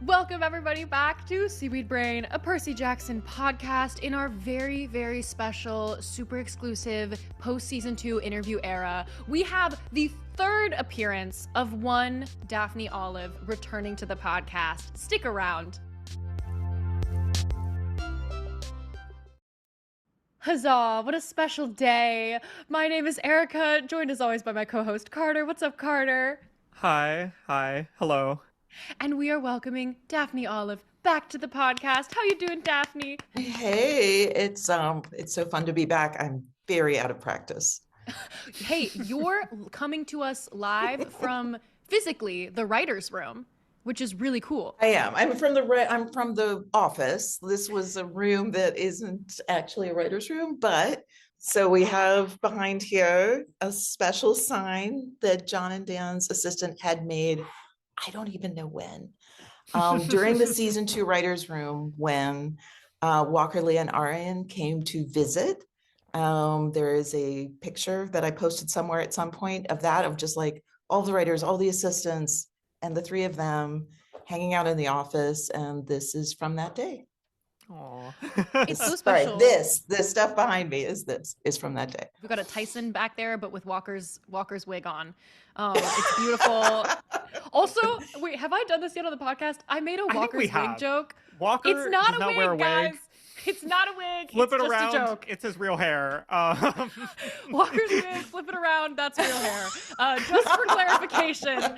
Welcome everybody back to Seaweed Brain, a Percy Jackson podcast in our very, very special, super exclusive post-season 2 interview era. We have the third appearance of one Daphne Olive returning to the podcast. Stick around. Huzzah, what a special day. My name is Erica, joined as always by my co-host Carter. What's up, Carter? Hi, hello. And we are welcoming Daphne Olive back to the podcast. How you doing, Daphne? Hey, it's so fun to be back. I'm very out of practice. Hey, you're coming to us live from physically the writer's room, which is really cool. I am. I'm from the office. This was a room that isn't actually a writer's room, but so we have behind here a special sign that John and Dan's assistant had made. I don't even know when. During the season 2 writer's room, when Walker, Leah, and Arian came to visit, there is a picture that I posted somewhere at some point of just like all the writers, all the assistants, and the three of them hanging out in the office. And this is from that day. Aww. It's so special. This stuff behind me is from that day. We've got a Tyson back there, but with Walker's wig on. It's beautiful. Also, wait, have I done this yet on the podcast? I made a Walker's wig joke. Walker it's not does a not wig, wear a guys. wig. It's not a wig. Flip it's it around. Just a joke. It's his real hair. Walker's wig, flip it around. That's real hair. Just for clarification,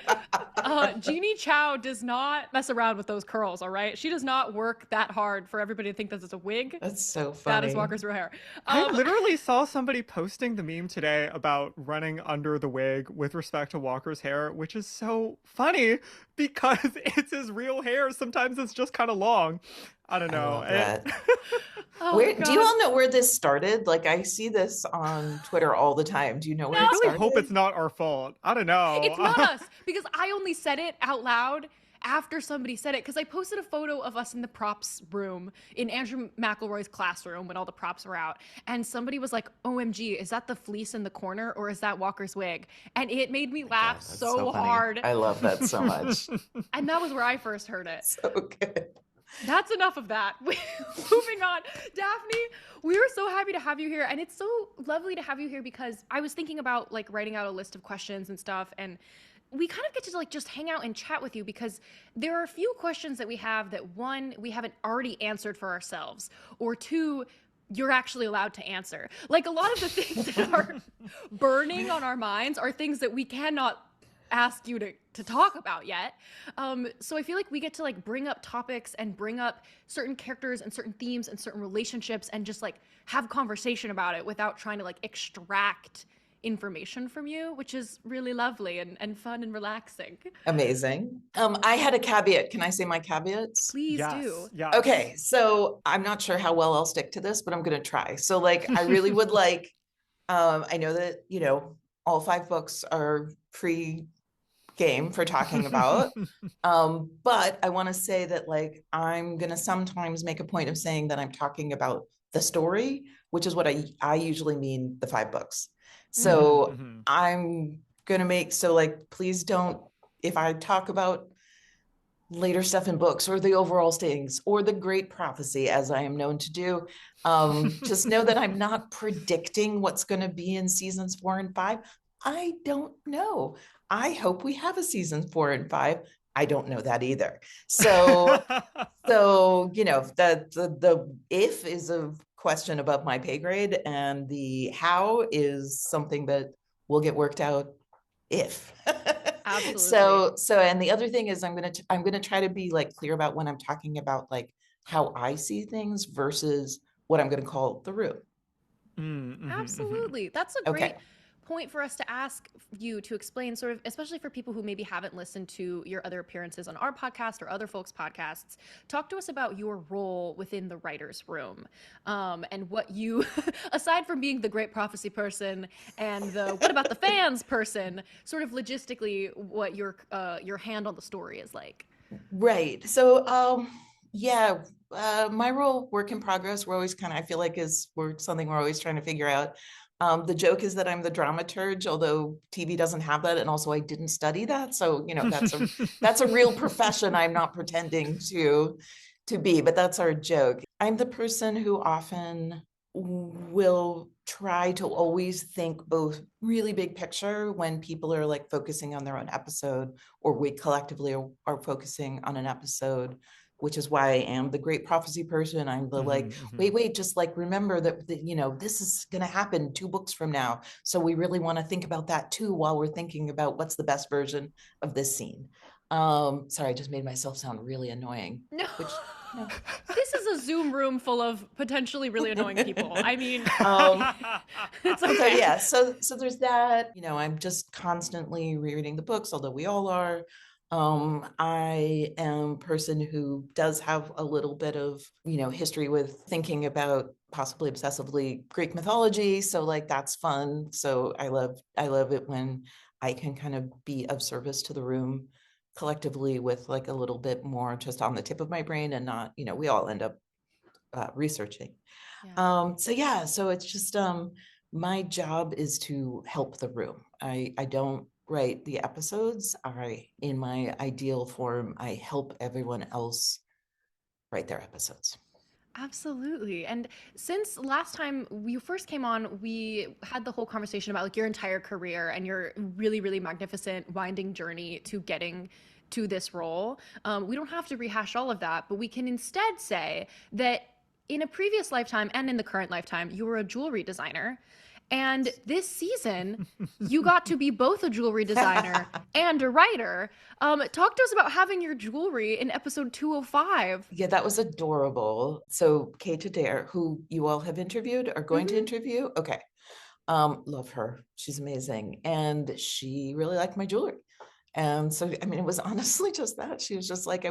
Jeannie Chow does not mess around with those curls. All right, she does not work that hard for everybody to think that it's a wig. That's so funny. That is Walker's real hair. I literally saw somebody posting the meme today about running under the wig with respect to Walker's hair, which is so funny because it's his real hair. Sometimes it's just kind of long. I don't know. Do you all know where this started? Like, I see this on Twitter all the time. Do you know where it started? I hope it's not our fault. I don't know. It's not us, because I only said it out loud after somebody said it, because I posted a photo of us in the props room in Andrew McElroy's classroom when all the props were out, and somebody was like, OMG, is that the fleece in the corner or is that Walker's wig? And it made me laugh so hard. I love that so much. And that was where I first heard it. So good. That's enough of that. Moving on. Daphne, we are so happy to have you here. And it's so lovely to have you here because I was thinking about like writing out a list of questions and stuff. And we kind of get to like just hang out and chat with you because there are a few questions that we have that, one, we haven't already answered for ourselves, or two, you're actually allowed to answer. Like a lot of the things that are burning on our minds are things that we cannot ask you to talk about yet. So I feel like we get to like bring up topics and bring up certain characters and certain themes and certain relationships and just like have conversation about it without trying to like extract information from you, which is really lovely and fun and relaxing. Amazing. I had a caveat. Can I say my caveats? Please do. Yes. Okay, so I'm not sure how well I'll stick to this, but I'm going to try. So like, I really would like, I know that, all 5 books are free game for talking about. But I want to say that like, I'm going to sometimes make a point of saying that I'm talking about the story, which is what I usually mean the 5 books. So I'm going to please don't, if I talk about later stuff in books or the overall things or the great prophecy, as I am known to do, just know that I'm not predicting what's going to be in seasons 4 and 5. I don't know. I hope we have a season 4 and 5. I don't know that either. So the if is a question above my pay grade, and the how is something that will get worked out if. Absolutely. So and the other thing is I'm gonna try to be like clear about when I'm talking about like how I see things versus what I'm gonna call the room. Absolutely. That's a great point for us to ask you to explain, sort of, especially for people who maybe haven't listened to your other appearances on our podcast or other folks' podcasts. Talk to us about your role within the writer's room, and what you, aside from being the great prophecy person and the what about the fans person, sort of logistically what your hand on the story is like. Right. So my role, work in progress. We're always I feel like we're always trying to figure out. The joke is that I'm the dramaturge, although TV doesn't have that, and also I didn't study that. So, that's a real profession I'm not pretending to be, but that's our joke. I'm the person who often will try to always think both really big picture when people are like focusing on their own episode, or we collectively are focusing on an episode, which is why I am the great prophecy person. I'm the like, wait, just like remember that, this is going to happen 2 books from now. So we really want to think about that too while we're thinking about what's the best version of this scene. Sorry, I just made myself sound really annoying. No. Which, This is a Zoom room full of potentially really annoying people. I mean, it's So okay. so there's that. I'm just constantly rereading the books, although we all are. I am a person who does have a little bit of, history with thinking about possibly obsessively Greek mythology. So like that's fun. So I love it when I can kind of be of service to the room collectively with like a little bit more just on the tip of my brain and not, we all end up researching. So it's just my job is to help the room. I don't write the episodes. In my ideal form, I help everyone else write their episodes. Absolutely. And since last time you first came on, we had the whole conversation about like your entire career and your really, really magnificent winding journey to getting to this role. We don't have to rehash all of that, but we can instead say that in a previous lifetime and in the current lifetime, you were a jewelry designer. And this season, you got to be both a jewelry designer and a writer. Talk to us about having your jewelry in episode 205. Yeah, that was adorable. So Kate Adair, who you all have interviewed, are going to interview. Okay. Love her. She's amazing. And she really liked my jewelry. And so, I mean, it was honestly just that. She was just like,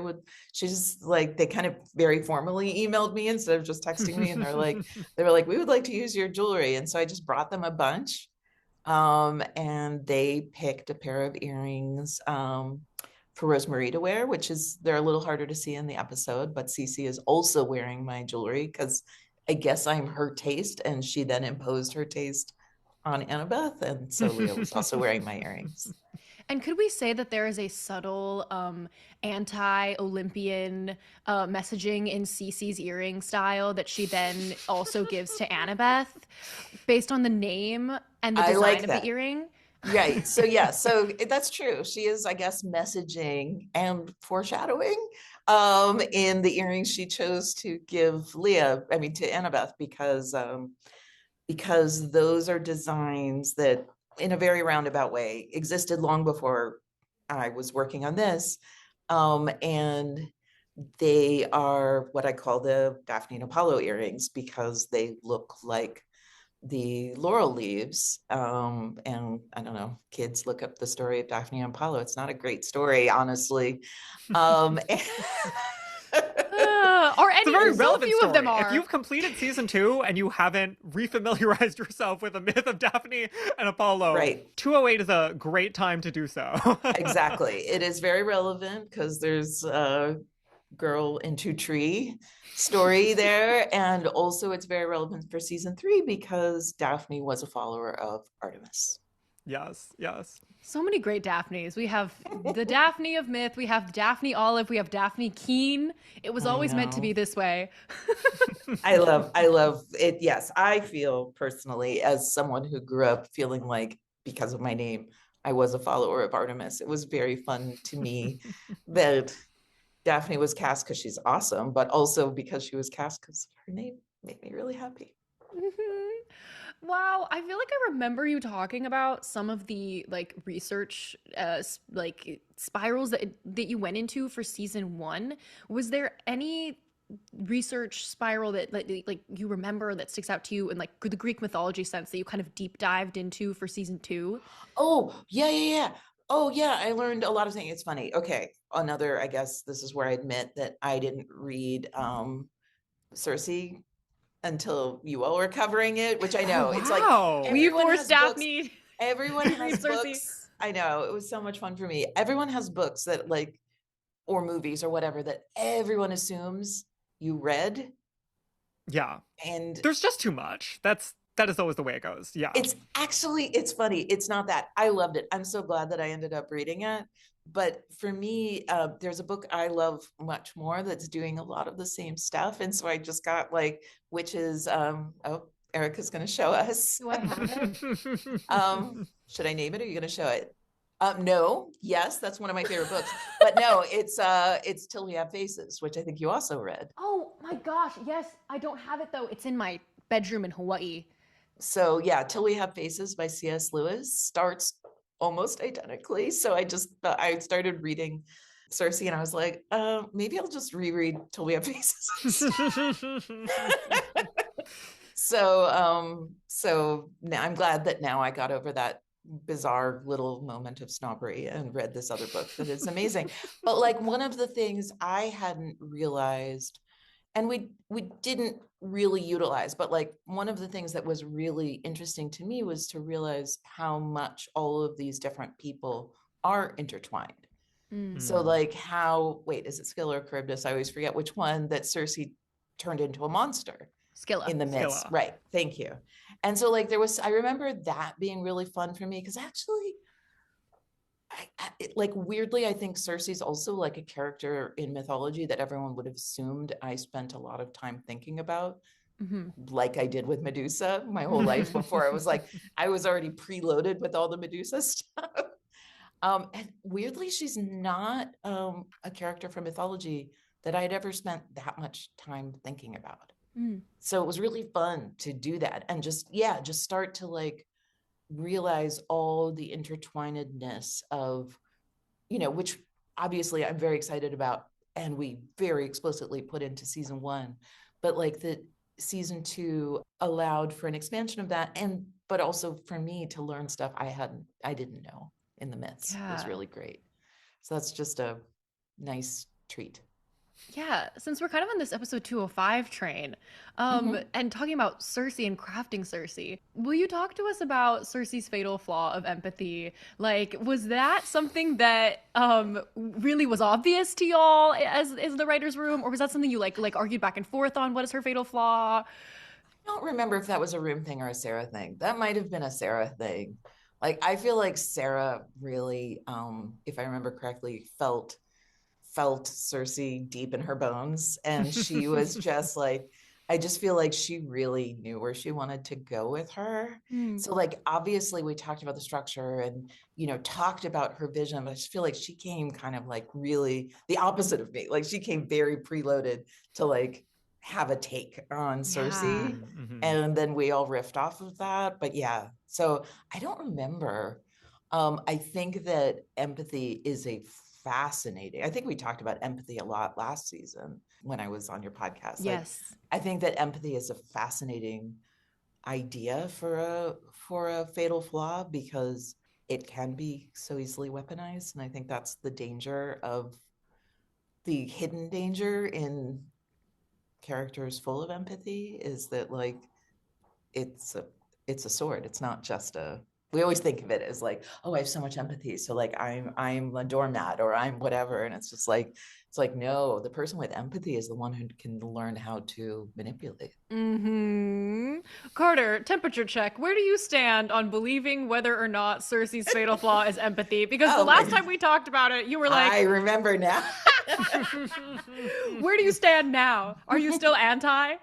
they kind of very formally emailed me instead of just texting me. And they were like, we would like to use your jewelry. And so I just brought them a bunch. And they picked a pair of earrings for Rosemary to wear, they're a little harder to see in the episode, but Cece is also wearing my jewelry because I guess I'm her taste. And she then imposed her taste on Annabeth. And so Leah was also wearing my earrings. And could we say that there is a subtle anti-olympian messaging in Cece's earring style that she then also gives to Annabeth based on the name and the design of the earring? Right. So yeah, so that's true. She is, I guess, messaging and foreshadowing in the earrings she chose to give to Annabeth, because those are designs that in a very roundabout way existed long before I was working on this. And they are what I call the Daphne and Apollo earrings because they look like the laurel leaves. And I don't know, kids look up the story of Daphne and Apollo. It's not a great story, honestly. Or any, it's a very relevant few story. Of them are. If you've completed season 2 and you haven't refamiliarized yourself with the myth of Daphne and Apollo, right. 208 is a great time to do so. Exactly. It is very relevant because there's a girl into tree story there. And also it's very relevant for season 3 because Daphne was a follower of Artemis. Yes. So many great Daphnes. We have the Daphne of myth. We have Daphne Olive. We have Daphne Keene. It was always meant to be this way. I love it. Yes, I feel personally as someone who grew up feeling like because of my name, I was a follower of Artemis. It was very fun to me that Daphne was cast because she's awesome, but also because she was cast because her name made me really happy. Wow, I feel like I remember you talking about some of the like research like spirals that you went into for season 1. Was there any research spiral that like you remember that sticks out to you in like the Greek mythology sense that you kind of deep dived into for season 2? Oh, yeah. Oh, yeah, I learned a lot of things. It's funny. Okay, I guess this is where I admit that I didn't read Circe until you all were covering it, which I know. Oh, it's wow. like we forced Daphne. Everyone has books. I know, it was so much fun for me. Everyone has books that like, or movies or whatever, that everyone assumes you read. Yeah. And there's just too much. That's That is always the way it goes. Yeah. It's funny. It's not that. I loved it. I'm so glad that I ended up reading it. But for me, there's a book I love much more that's doing a lot of the same stuff. And so I just got like, which is, Erica's going to show us. Do I have it? Should I name it or are you going to show it? No. Yes, that's one of my favorite books. But no, it's Till We Have Faces, which I think you also read. Oh my gosh, yes. I don't have it though. It's in my bedroom in Hawaii. So yeah, Till We Have Faces by C.S. Lewis starts almost identically. So I started reading Circe and I was like, maybe I'll just reread Till We Have Faces. So now I'm glad that now I got over that bizarre little moment of snobbery and read this other book that is amazing. But like one of the things I hadn't realized and we didn't really utilize, but like one of the things that was really interesting to me was to realize how much all of these different people are intertwined. So like is it Scylla or Charybdis? I always forget which one, that Circe turned into a monster. Scylla. In the midst. Scylla. Right. Thank you. And so like I remember that being really fun for me because actually like weirdly, I think Circe's also like a character in mythology that everyone would have assumed I spent a lot of time thinking about, like I did with Medusa my whole life before. I was already preloaded with all the Medusa stuff. And weirdly, she's not a character from mythology that I'd ever spent that much time thinking about. So it was really fun to do that and just start to like realize all the intertwinedness of, which obviously I'm very excited about and we very explicitly put into season 1, but like the season 2 allowed for an expansion of that but also for me to learn stuff I didn't know in the myths. It was really great. So that's just a nice treat. Yeah, since we're kind of on this episode 205 train, and talking about Circe and crafting Circe, will you talk to us about Circe's fatal flaw of empathy? Like, was that something that really was obvious to y'all as the writer's room, or was that something you like argued back and forth on? What is her fatal flaw? I don't remember if that was a room thing or a Sarah thing. That might have been a Sarah thing. Like, I feel like Sarah really, if I remember correctly, felt Circe deep in her bones. And she was just like, I just feel like she really knew where she wanted to go with her. So like, obviously we talked about the structure and, talked about her vision, but I just feel like she came kind of like really the opposite of me. Like she came very preloaded to like have a take on Circe. And then we all riffed off of that. But yeah, so I don't remember. I think that empathy is fascinating. I think we talked about empathy a lot last season when I was on your podcast. Yes. Like, I think that empathy is a fascinating idea for a fatal flaw because it can be so easily weaponized. And I think that's the danger of the hidden danger in characters full of empathy is that like it's a sword. It's not just we always think of it as like, oh, I have so much empathy. So like I'm a doormat or I'm whatever. And it's just like, no, the person with empathy is the one who can learn how to manipulate. Carter, temperature check. Where do you stand on believing whether or not Circe's fatal flaw is empathy? Because the last time we talked about it, you were like, I remember now. Where do you stand now? Are you still anti?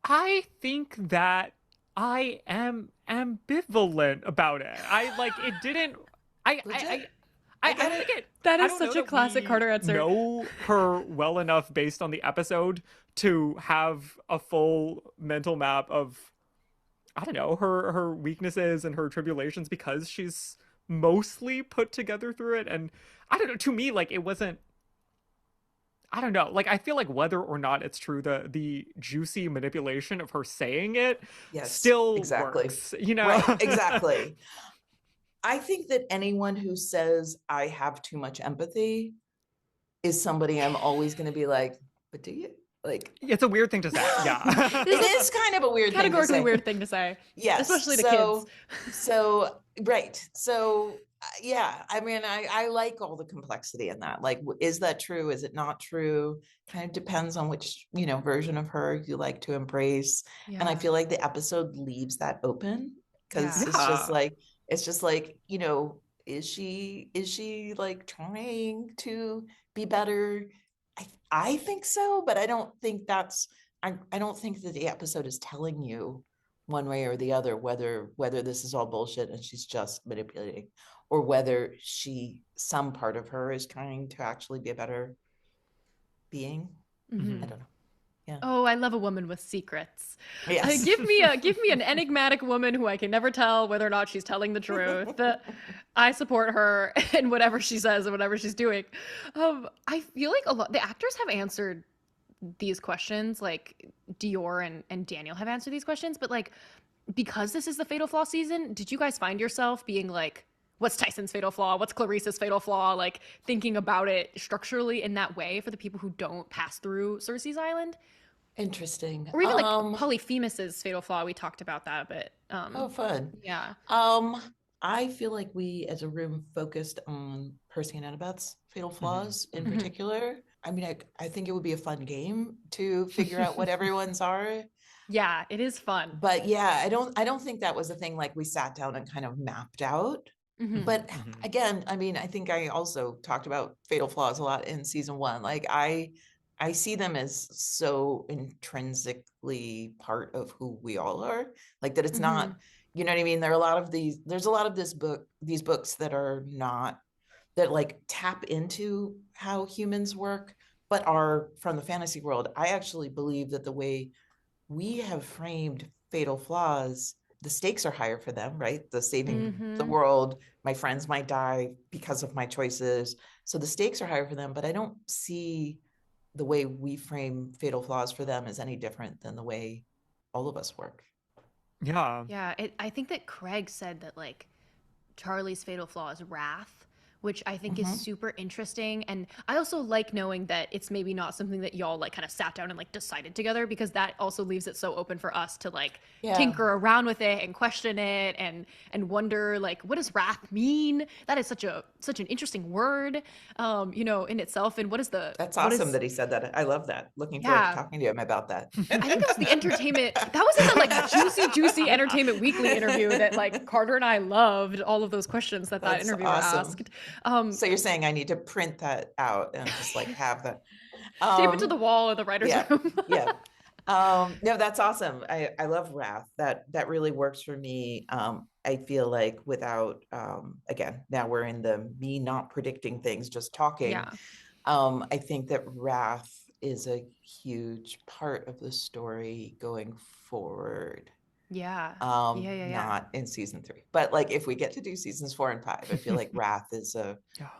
I think that I am ambivalent about it. I like it didn't. I think it. That is such a classic Carter answer. Know her well enough based on the episode to have a full mental map of, I don't know, her weaknesses and her tribulations because she's mostly put together through it. And I don't know. To me, like it wasn't. I don't know. Like I feel like whether or not it's true, the juicy manipulation of her saying it still works. Right, exactly. I think that anyone who says I have too much empathy is somebody I'm always going to be like, but do you? Like, it's a weird thing to say. Yeah, it is kind of a weird, categorically weird thing to say. Yes, especially to kids. So right. So Yeah, I mean, I like all the complexity in that. Like, is that true? Is it not true? Kind of depends on which, version of her you like to embrace. And I Yeah. feel like the episode leaves that open because Yeah. Yeah. it's just like, is she like trying to be better? I think so, but I don't think I don't think that the episode is telling you one way or the other whether this is all bullshit and she's just manipulating, or whether some part of her is trying to actually be a better being. I Mhm. don't know. Yeah. Oh, I love a woman with secrets. Yes. Give me an enigmatic woman who I can never tell whether or not she's telling the truth. I support her in whatever she says and whatever she's doing. I feel like the actors have answered these questions, like Dior and Daniel have answered these questions, but like because this is the Fatal Flaw season, did you guys find yourself being like, what's Tyson's fatal flaw? What's Clarisse's fatal flaw? Like thinking about it structurally in that way for the people who don't pass through Circe's island? Interesting. Or even like Polyphemus's fatal flaw. We talked about that a bit. Oh, fun. Yeah. I feel like we as a room focused on Percy and Annabeth's fatal flaws in Mhm. particular. I mean, I think it would be a fun game to figure out what everyone's are. Yeah, it is fun. But yeah, I don't think that was a thing like we sat down and kind of mapped out. Mhm. But again, I mean, I think I also talked about fatal flaws a lot in season one. Like I see them as so intrinsically part of who we all are. Like that it's not, you know what I mean? There's a lot of these books that are not, that like tap into how humans work, but are from the fantasy world. I actually believe that the way we have framed fatal flaws, the stakes are higher for them, right? The saving the world, my friends might die because of my choices. So the stakes are higher for them, but I don't see the way we frame fatal flaws for them as any different than the way all of us work. Yeah. Yeah, I think that Craig said that like Charlie's fatal flaw is wrath, which I think is super interesting. And I also like knowing that it's maybe not something that y'all like kind of sat down and like decided together, because that also leaves it so open for us to like tinker around with it and question it and wonder like, what does wrath mean? That is such an interesting word, in itself. And That's awesome that he said that. I love that. Looking forward to yeah. talking to him about that. I think that was the entertainment. That was in the like juicy Entertainment Weekly interview that like Carter and I loved. All of those questions that That's interviewer awesome. asked. So you're saying I need to print that out and just like have that. Tape it to the wall of the writer's room. Yeah. No, that's awesome. I love wrath. That really works for me. I feel like without again, now we're in the me not predicting things, just talking. Yeah. I think that wrath is a huge part of the story going forward. Yeah. Not in season 3, but like if we get to do seasons 4 and 5, I feel like wrath is a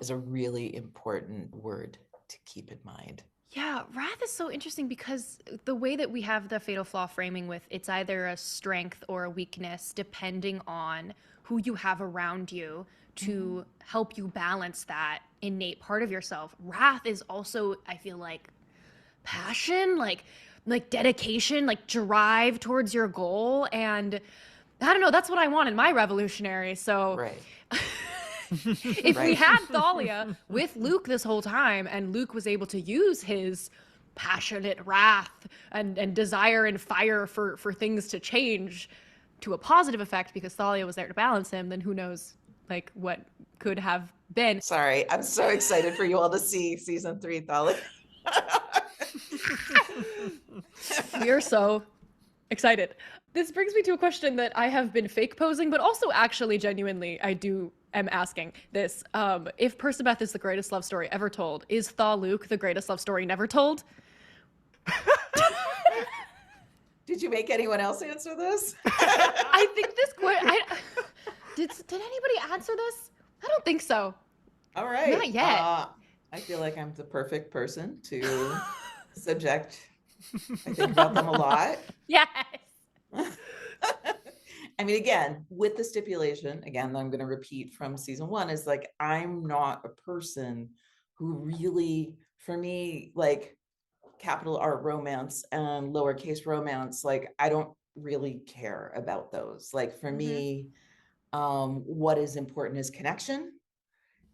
really important word to keep in mind. Yeah, wrath is so interesting because the way that we have the fatal flaw framing with it's either a strength or a weakness depending on who you have around you to help you balance that innate part of yourself. Wrath is also, I feel like, passion, like dedication, like drive towards your goal. And I don't know, that's what I want in my revolutionary. So Right. if we had Thalia with Luke this whole time and Luke was able to use his passionate wrath and desire and fire for things to change to a positive effect because Thalia was there to balance him, then who knows like what could have been. Sorry, I'm so excited for you all to see season 3, Thalia. We are so excited. This brings me to a question that I have been fake posing, but also actually genuinely am asking this. If Percabeth is the greatest love story ever told, is Thaw Luke the greatest love story never told? Did you make anyone else answer this? I think this did anybody answer this? I don't think so. All right. Not yet. I feel like I'm the perfect person to subject. I think about them a lot. Yes. I mean, again, with the stipulation, again, I'm going to repeat from season 1, is like, I'm not a person who really, for me, like capital R romance and lowercase romance, like I don't really care about those. Like for me, What is important is connection.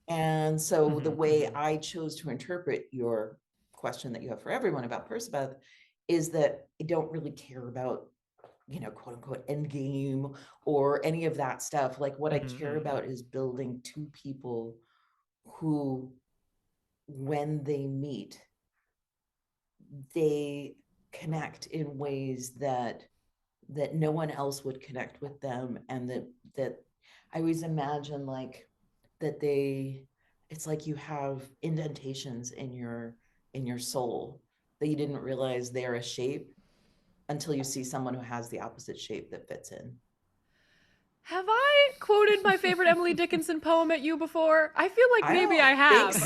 And so the way I chose to interpret your question that you have for everyone about Percabeth is that I don't really care about, quote unquote, end game or any of that stuff. Like what I care about is building two people who, when they meet, they connect in ways that no one else would connect with them, and that I always imagine like that it's like you have indentations in your soul that you didn't realize they're a shape until you see someone who has the opposite shape that fits in. Have I quoted my favorite Emily Dickinson poem at you before? I feel like maybe I have.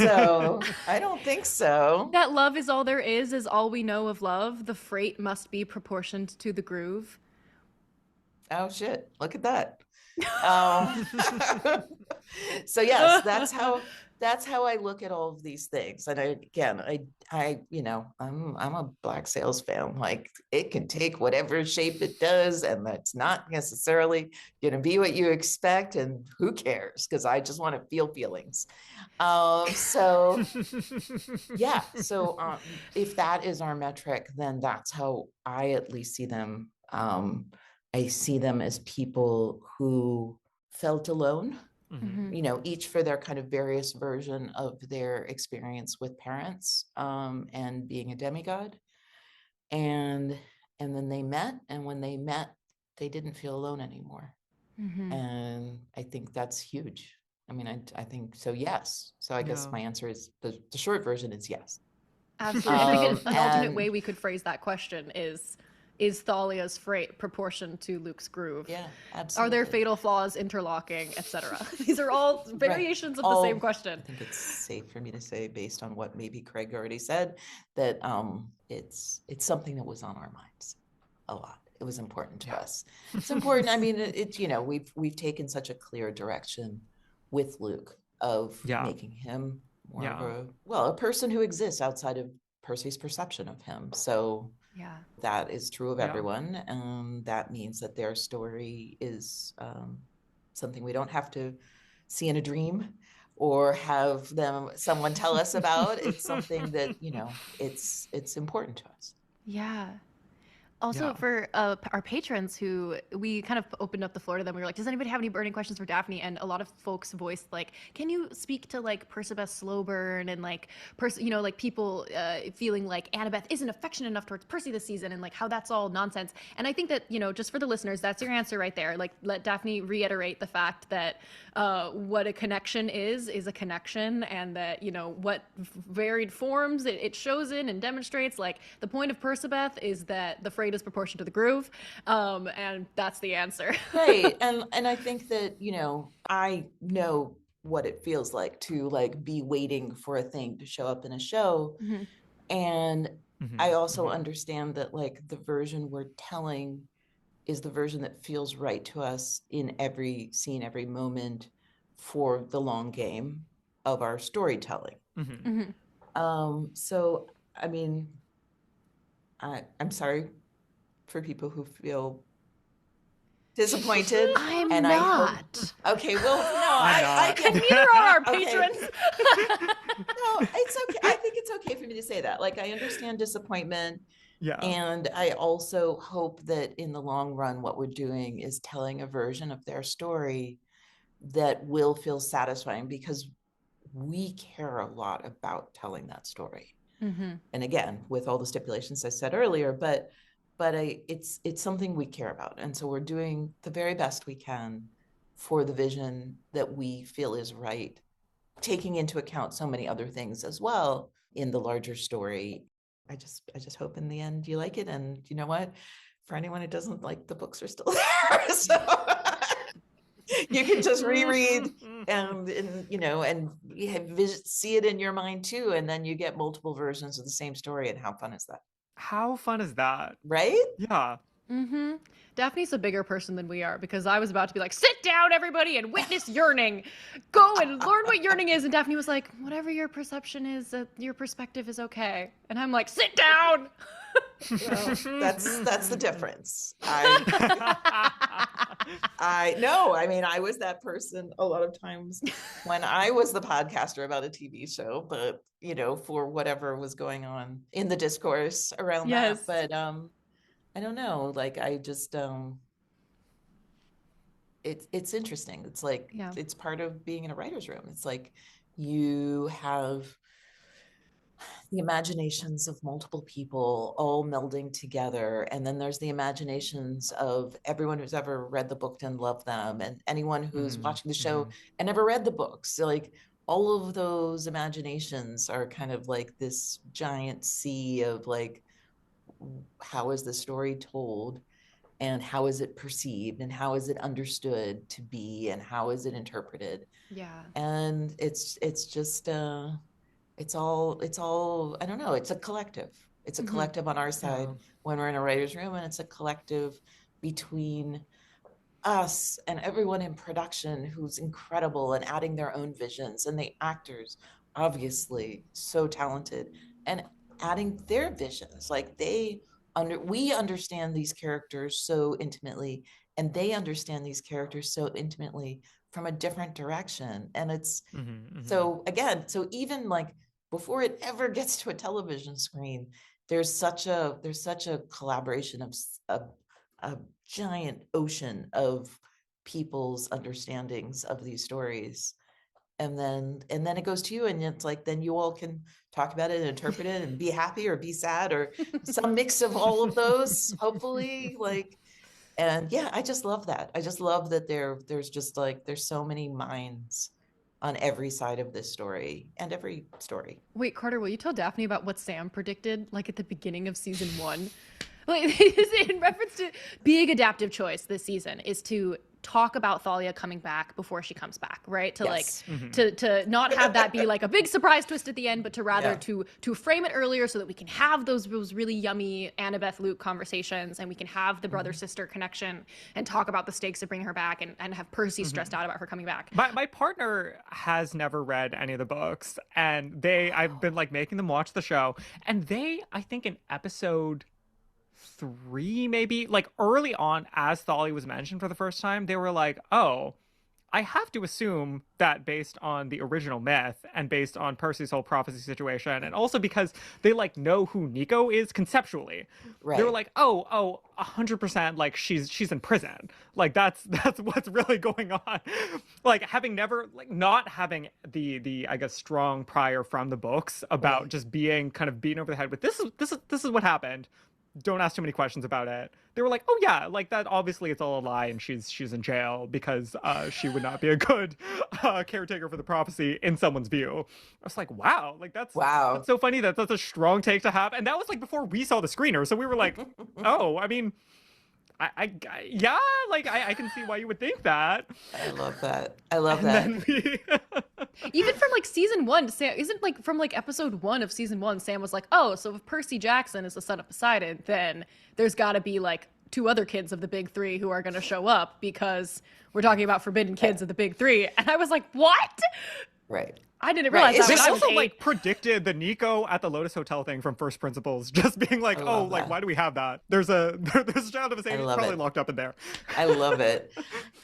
I don't think so. That love is all there is all we know of love. The freight must be proportioned to the groove. Oh shit! Look at that. So yes, that's how I look at all of these things. And I'm a Black Sails fan. Like it can take whatever shape it does, and that's not necessarily going to be what you expect. And who cares? Because I just want to feel feelings. So yeah. So if that is our metric, then that's how I at least see them. I see them as people who felt alone, each for their kind of various version of their experience with parents and being a demigod. And then they met, and when they met, they didn't feel alone anymore. And I think that's huge. I mean, I think so, yes. So I guess my answer is, the short version is yes. Absolutely. I think an alternate way we could phrase that question is Thalia's freight proportion to Luke's groove? Yeah, absolutely. Are there fatal flaws interlocking, etc.? These are all variations of the same question. I think it's safe for me to say, based on what maybe Craig already said, that it's something that was on our minds a lot. It was important to us. It's important. I mean, we've taken such a clear direction with Luke of making him more of a person who exists outside of Percy's perception of him. So that is true of everyone. And that means that their story is something we don't have to see in a dream or have someone tell us about. It's something that, it's important to us. Yeah. Also, for our patrons who we kind of opened up the floor to them, we were like, does anybody have any burning questions for Daphne? And a lot of folks voiced like, can you speak to like Percabeth's slow burn and like, like people feeling like Annabeth isn't affectionate enough towards Percy this season and like how that's all nonsense. And I think that, just for the listeners, that's your answer right there. Like, let Daphne reiterate the fact that what a connection is a connection, and that, what varied forms it shows in and demonstrates. Like, the point of Percabeth is that the freight is proportion to the groove, and that's the answer. Right. And I think that, I know what it feels like to like be waiting for a thing to show up in a show. And I also understand that like the version we're telling is the version that feels right to us in every scene, every moment, for the long game of our storytelling. So I mean, I'm sorry for people who feel disappointed. I'm not. Okay, well, no, I can. Neither are our patrons. No, it's okay. I think it's okay for me to say that. Like, I understand disappointment. Yeah. And I also hope that in the long run, what we're doing is telling a version of their story that will feel satisfying, because we care a lot about telling that story. And again, with all the stipulations I said earlier, but it's something we care about. And so we're doing the very best we can for the vision that we feel is right, taking into account so many other things as well in the larger story. I just hope in the end you like it. And you know what? For anyone who doesn't like, the books are still there. So you can just reread and see it in your mind too. And then you get multiple versions of the same story. And how fun is that? How fun is that? Right? Yeah. Daphne's a bigger person than we are, because I was about to be like, sit down, everybody, and witness yearning. Go and learn what yearning is. And Daphne was like, whatever your perception is, your perspective is okay. And I'm like, sit down. Well, that's the difference. I know. I mean, I was that person a lot of times when I was the podcaster about a TV show, but for whatever was going on in the discourse around Yes. that. But I don't know. Like I just it's interesting. It's like it's part of being in a writer's room. It's like you have the imaginations of multiple people all melding together, and then there's the imaginations of everyone who's ever read the book and loved them, and anyone who's watching the show and never read the books. So like all of those imaginations are kind of like this giant sea of like, how is the story told, and how is it perceived, and how is it understood to be, and how is it interpreted? And it's just it's all I don't know, it's a collective. It's a collective on our side when we're in a writer's room, and it's a collective between us and everyone in production who's incredible and adding their own visions, and the actors obviously so talented and adding their visions. Like we understand these characters so intimately, and they understand these characters so intimately from a different direction. And it's so even like before it ever gets to a television screen, there's such a collaboration of a giant ocean of people's understandings of these stories. And then it goes to you, and it's like, then you all can talk about it and interpret it and be happy or be sad or some mix of all of those, hopefully. Like, and yeah, I just love that. I just love that there's just like, there's so many minds on every side of this story and every story. Wait, Carter, will you tell Daphne about what Sam predicted, like at the beginning of season 1? Like, in reference to big adaptive choice this season is to talk about Thalia coming back before she comes back, right? To to not have that be like a big surprise twist at the end, but to rather to frame it earlier so that we can have those really yummy Annabeth Luke conversations, and we can have the brother sister connection and talk about the stakes of bringing her back, and have Percy stressed out about her coming back. My partner has never read any of the books, and I've been like making them watch the show, and I think in episode 3, maybe, like early on, as Thalia was mentioned for the first time, they were like, oh, I have to assume that based on the original myth and based on Percy's whole prophecy situation, and also because they like know who Nico is conceptually, they were like, oh, 100%, like she's in prison. Like that's what's really going on. Like having never, like not having the I guess strong prior from the books about just being kind of beaten over the head with this is what happened. Don't ask too many questions about it. They were like, oh yeah, like that obviously it's all a lie, and she's in jail because she would not be a good caretaker for the prophecy in someone's view. I was like, wow, like that's so funny that that's a strong take to have. And that was like before we saw the screener, so we were like, oh, I mean, I yeah, like I can see why you would think that. I love that. Even from like season 1, Sam isn't like from like episode 1 of season 1, Sam was like, oh, so if Percy Jackson is the son of Poseidon, then there's got to be like 2 other kids of the big 3 who are going to show up, because we're talking about forbidden kids of the big 3. And I was like, what? Right. I didn't realize that. They also like predicted the Nico at the Lotus Hotel thing from First Principles, just being like, oh, like why do we have that? There's a child of his age probably locked up in there. I love it.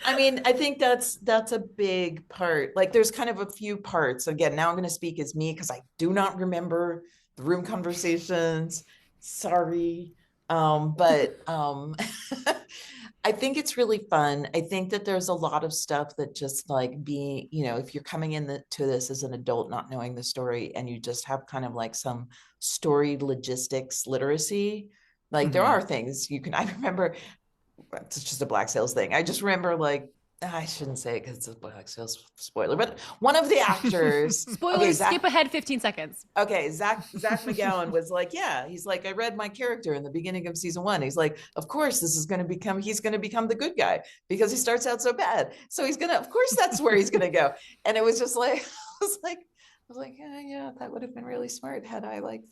I mean, I think that's a big part. Like there's kind of a few parts. Again, now I'm going to speak as me because I do not remember the room conversations. Sorry. But I think it's really fun. I think that there's a lot of stuff that just like being, if you're coming to this as an adult, not knowing the story, and you just have kind of like some story logistics literacy, like there are things you can, I remember, it's just a Black Sails thing. I just remember like, I shouldn't say it because it's a Black Sails spoiler, but one of the actors. Spoilers, skip ahead 15 seconds. Okay, Zach McGowan was like, yeah, he's like, I read my character in the beginning of season 1. He's like, of course, he's going to become the good guy because he starts out so bad. So of course, that's where he's going to go. And it was just like, I was like, yeah, that would have been really smart had I like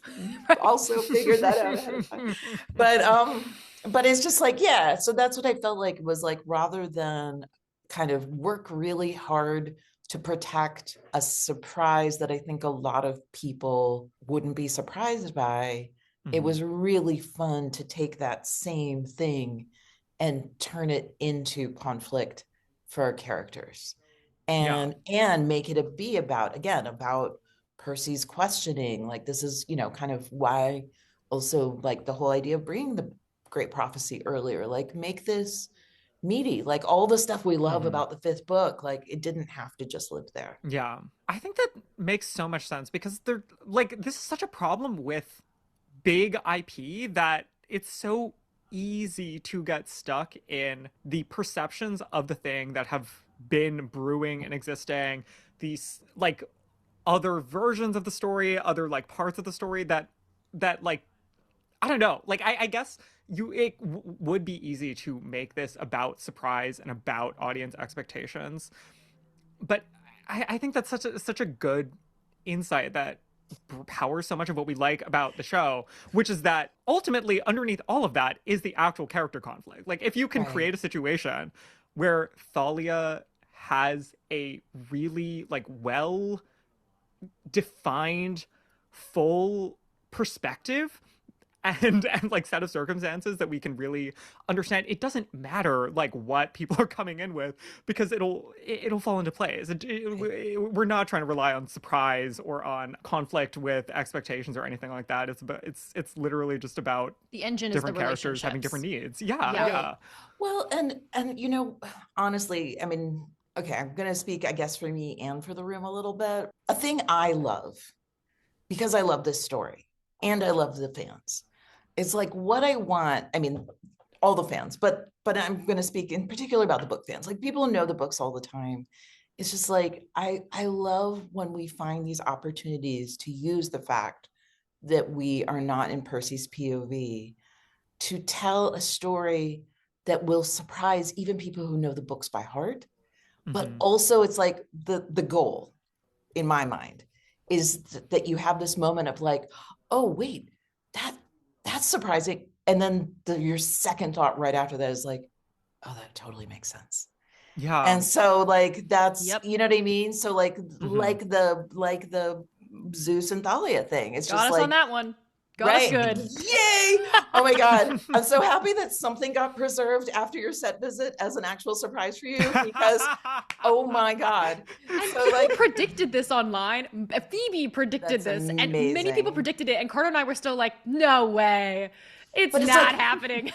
also figured that out ahead of time. But it's just like, yeah. So that's what I felt like, was like, rather than kind of work really hard to protect a surprise that I think a lot of people wouldn't be surprised by, it was really fun to take that same thing and turn it into conflict for our characters, Yeah. and make it be about, again, about Percy's questioning. Like, this is, kind of why also, like, the whole idea of bringing the great prophecy earlier, like, make this meaty, like all the stuff we love Mhm. about the fifth book, like it didn't have to just live there. Yeah. I think that makes so much sense because they're like, this is such a problem with big IP that it's so easy to get stuck in the perceptions of the thing that have been brewing and existing, these like other versions of the story, other like parts of the story that like I don't know. Like I guess would be easy to make this about surprise and about audience expectations, but I think that's such a good insight that powers so much of what we like about the show, which is that ultimately underneath all of that is the actual character conflict. Like if you can Right. create a situation where Thalia has a really like well defined full perspective and like set of circumstances that we can really understand, it doesn't matter like what people are coming in with because it'll fall into place. We're not trying to rely on surprise or on conflict with expectations or anything like that. It's literally just about The engine is the different characters having different relationships. needs. Yeah, Yeah. yeah. Well, and honestly, I mean, okay, I'm gonna speak, I guess, for me and for the room a little bit. A thing I love, because I love this story and I love the fans, it's like what I want. I mean, all the fans, but I'm going to speak in particular about the book fans, like people who know the books all the time. It's just like I love when we find these opportunities to use the fact that we are not in Percy's POV to tell a story that will surprise even people who know the books by heart. But Mm-hmm. also it's like the goal in my mind is that you have this moment of like, oh wait, that's surprising, and then your second thought right after that is like, oh, that totally makes sense. Yeah. And so like that's, Yep. you know what I mean? So like Mm-hmm. the Zeus and Thalia thing, it's Got just us on like, that one. Got us right, good. yay, oh my god, I'm so happy that something got preserved after your set visit as an actual surprise for you, because oh my god. And So people like, predicted this online. Phoebe predicted that's this, and many people amazing. predicted it. And Carter and I were still like, "No way, it's But it's not like, happening."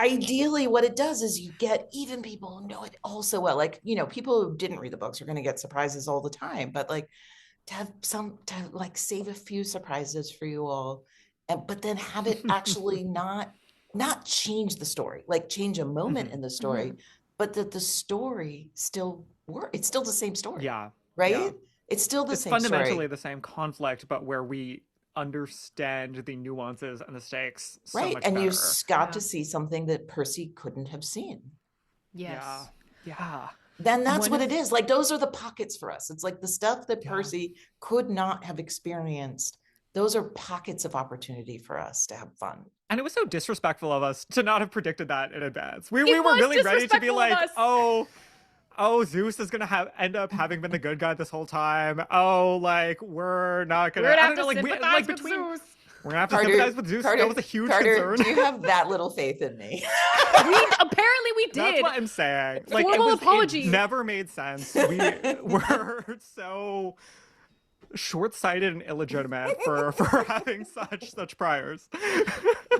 ideally what it does is you get even people who know it all so well, like, people who didn't read the books are going to get surprises all the time, but like to like save a few surprises for you all, and but then have it actually not change the story, like change a moment Mhm. in the story, but that the story still work, it's still the same story, Yeah. Yeah. right? It's still the It's same fundamentally story, the same conflict, but where we understand the nuances and the stakes so right? much And you better. got to Yeah. see something that Percy couldn't have seen. Yeah. Yes. Yeah. Then that's One what of it is. Like, those are the pockets for us. It's like the stuff that Yeah. Percy could not have experienced. Those are pockets of opportunity for us to have fun. And it was so disrespectful of us to not have predicted that in advance. We it were was really ready to be disrespectful of like, us. oh, Zeus is gonna end up having been the good guy this whole time. Oh, like we're not We're gonna. gonna I have don't know. to Like sympathize with between Zeus. we're gonna have to Carter, sympathize with Zeus. That was Carter, a huge Carter, concern. do you have that little faith in me? Apparently we That's did. what I'm saying. Like Formal it apology. never made sense. We were so short-sighted and illegitimate for having such priors.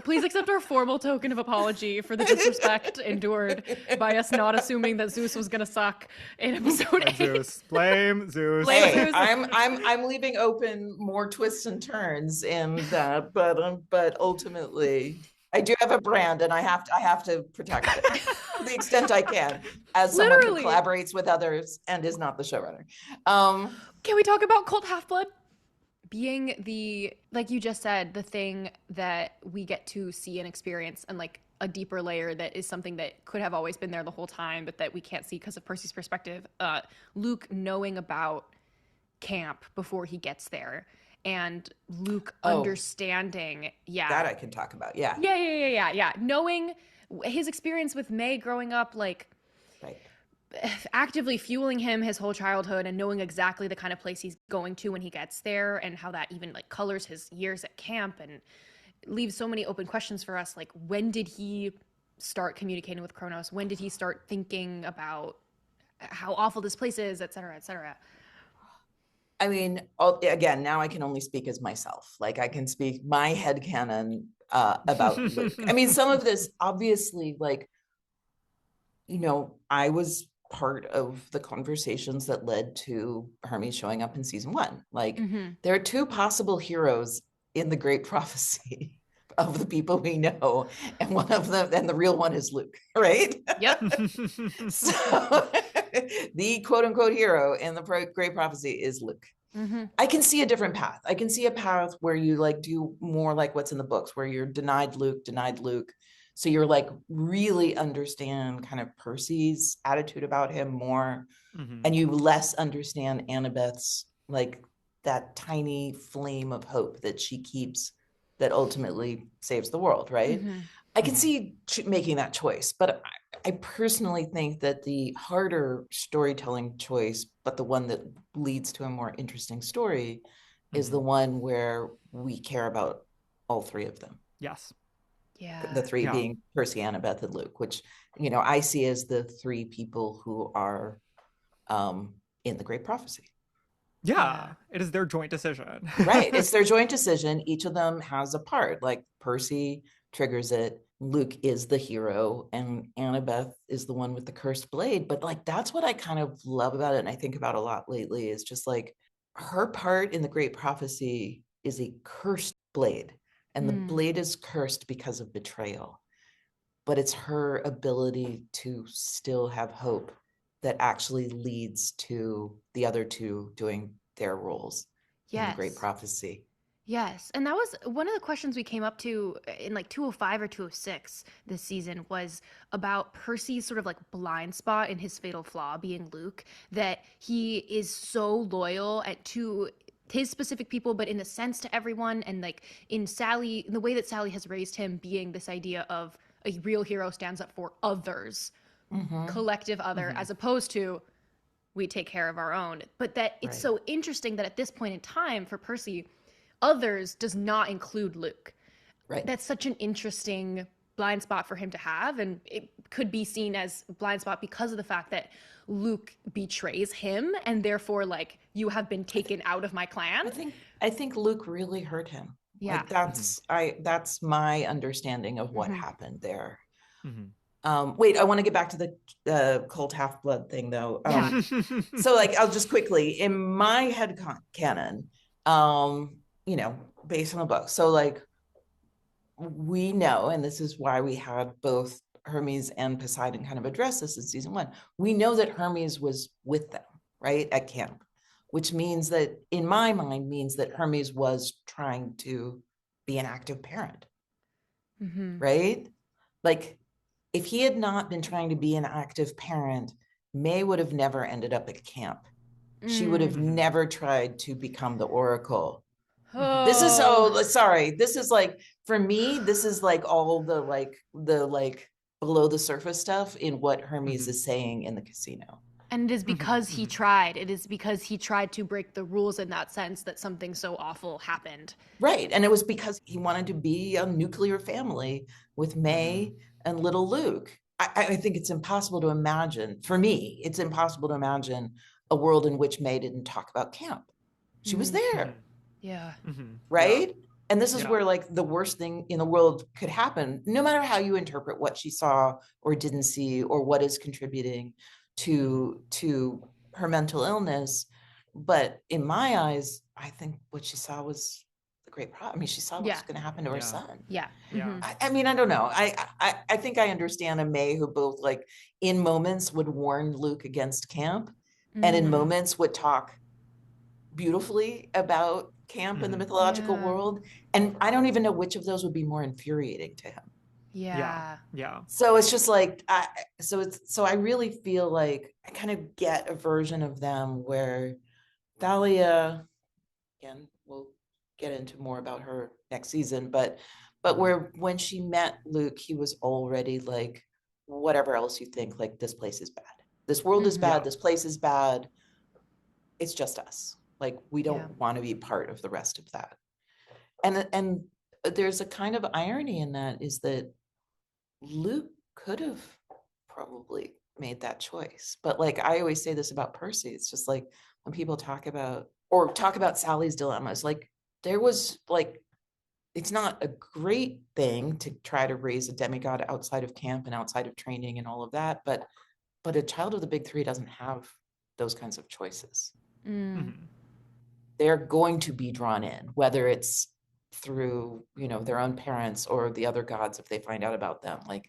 Please accept our formal token of apology for the disrespect endured by us not assuming that Zeus was gonna suck in episode 8. Zeus. Blame Zeus. Blame Hey, Zeus. I'm leaving open more twists and turns in that, but ultimately I do have a brand and I have to protect it to the extent I can, as someone who Literally. collaborates with others and is not the showrunner. Can we talk about Cult Half-Blood? Being the, like you just said, the thing that we get to see and experience, and like a deeper layer that is something that could have always been there the whole time, but that we can't see because of Percy's perspective. Luke knowing about camp before he gets there, and Luke understanding. Yeah. That I can talk about. Yeah. Yeah. Knowing his experience with May growing up, like, Right. actively fueling him his whole childhood, and knowing exactly the kind of place he's going to when he gets there, and how that even like colors his years at camp and leaves so many open questions for us. Like, when did he start communicating with Kronos? When did he start thinking about how awful this place is, et cetera, et cetera? I mean, again, now I can only speak as myself. Like I can speak my headcanon about Luke. I mean, some of this obviously, like, I was part of the conversations that led to Hermes showing up in season 1. Like, there are 2 possible heroes in the Great Prophecy of the people we know, and one of them, and the real one is Luke, right? Yep. So the quote unquote hero in the Great Prophecy is Luke. I can see a different path. I can see a path where you like do more like what's in the books, where you're denied Luke. So you're like really understand kind of Percy's attitude about him more, and you less understand Annabeth's, like that tiny flame of hope that she keeps that ultimately saves the world, right? I can see making that choice, but I personally think that the harder storytelling choice, but the one that leads to a more interesting story, is the one where we care about all 3 of them. Yes. Yeah. The 3 being Percy, Annabeth, and Luke, which, I see as the 3 people who are in the Great Prophecy. Yeah, it is their joint decision. Right. It's their joint decision. Each of them has a part. Like Percy triggers it. Luke is the hero, and Annabeth is the one with the cursed blade. But like, that's what I kind of love about it. And I think about a lot lately is just like her part in the Great Prophecy is a cursed blade. And the blade is cursed because of betrayal. But it's her ability to still have hope that actually leads to the other 2 doing their roles in the Great Prophecy. Yes. And that was one of the questions we came up to in like 205 or 206 this season, was about Percy's sort of like blind spot in his fatal flaw being Luke, that he is so loyal to his specific people, but in a sense to everyone. And like in the way that Sally has raised him, being this idea of a real hero stands up for others, collective other, as opposed to we take care of our own. But that it's so interesting that at this point in time for Percy, others does not include Luke. Right. That's such an interesting blind spot for him to have. And it could be seen as blind spot because of the fact that Luke betrays him, and therefore like, you have been taken out of my clan. I think Luke really hurt him. Yeah. Like that's my understanding of what happened there. Wait, I want to get back to the cult half-blood thing though. So like, I'll just quickly, in my head canon, based on the book. So like, we know, and this is why we had both Hermes and Poseidon kind of address this in season 1. We know that Hermes was with them, right, at camp, which means that, in my mind, means that Hermes was trying to be an active parent, right? Like, if he had not been trying to be an active parent, May would have never ended up at camp. She would have never tried to become the Oracle. This is sorry. This is like, for me, this is like all the below the surface stuff in what Hermes is saying in the casino. And it is because he tried. It is because he tried to break the rules in that sense that something so awful happened. Right. And it was because he wanted to be a nuclear family with May and little Luke. I think it's impossible to imagine, for me, it's impossible to imagine a world in which May didn't talk about camp. She was there. Yeah. Right. Yeah. And this is where like the worst thing in the world could happen, no matter how you interpret what she saw or didn't see, or what is contributing to her mental illness. But in my eyes, I think what she saw was the great problem. I mean, she saw what's going to happen to her son. Yeah. I mean, I don't know. I think I understand a May who both like in moments would warn Luke against camp, and in moments would talk beautifully about camp in the mythological world. And I don't even know which of those would be more infuriating to him. Yeah. So it's just like, so I really feel like I kind of get a version of them where Thalia, again, we'll get into more about her next season, but where when she met Luke, he was already like, whatever else you think, like, this place is bad. This world is bad. This place is bad. It's just us. Like, we don't want to be part of the rest of that. And there's a kind of irony in that, is that Luke could have probably made that choice. But like I always say this about Percy, it's just like when people talk about Sally's dilemmas, like there was like it's not a great thing to try to raise a demigod outside of camp and outside of training and all of that, but a child of the big three doesn't have those kinds of choices. They're going to be drawn in, whether it's through, you know, their own parents or the other gods if they find out about them. Like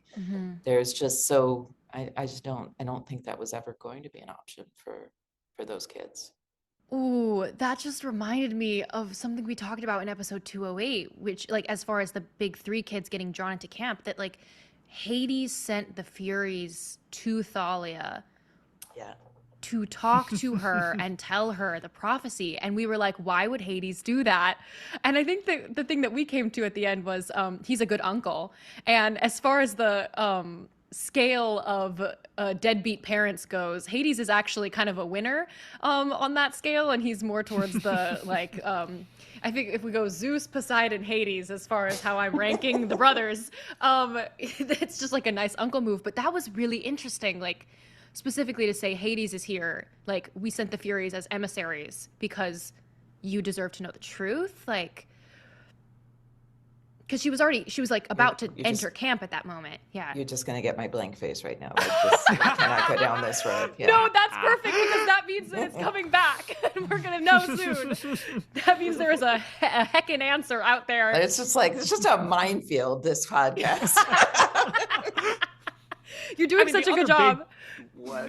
there's just so I don't think that was ever going to be an option for those kids. Ooh, that just reminded me of something we talked about in episode 208, which, like, as far as the big three kids getting drawn into camp, that, like, Hades sent the Furies to Thalia to talk to her and tell her the prophecy. And we were like, why would Hades do that? And I think the thing that we came to at the end was he's a good uncle. And as far as the scale of deadbeat parents goes, Hades is actually kind of a winner on that scale, and he's more towards the like I think if we go Zeus, Poseidon, Hades as far as how I'm ranking the brothers, it's just like a nice uncle move. But that was really interesting, like specifically to say Hades is here, like we sent the Furies as emissaries because you deserve to know the truth, like because she was like about to enter camp at that moment. Yeah. You're just gonna get my blank face right now. Like this, I cannot go down this road. Yeah. No, that's perfect because that means that it's coming back, and we're gonna know soon. That means there is a heckin' answer out there. It's just a minefield. This podcast. You're doing such a good job.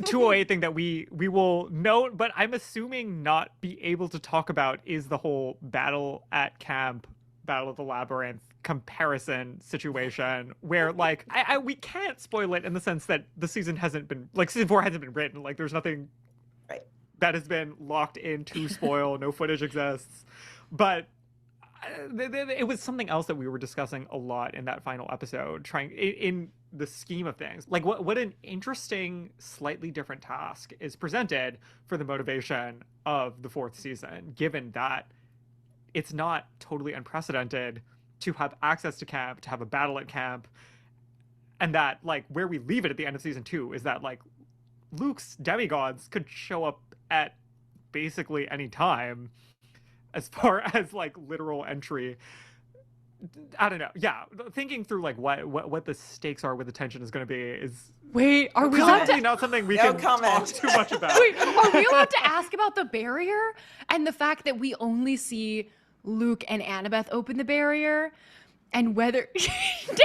208 thing that we will note, but I'm assuming not be able to talk about is the whole battle at camp, Battle of the Labyrinth comparison situation where like we can't spoil it in the sense that the season hasn't been like season 4 hasn't been written, like there's nothing that has been locked in to spoil. No footage exists, but it was something else that we were discussing a lot in that final episode, trying in the scheme of things, like what an interesting slightly different task is presented for the motivation of the 4th season, given that it's not totally unprecedented to have access to camp, to have a battle at camp, and that like where we leave it at the end of season 2 is that like Luke's demigods could show up at basically any time as far as like literal entry. I don't know. Yeah, thinking through like what the stakes are, what the tension is going to be is are we allowed to not something we can talk too much about. Wait, are we allowed to ask about the barrier and the fact that we only see Luke and Annabeth open the barrier, and whether Daphne,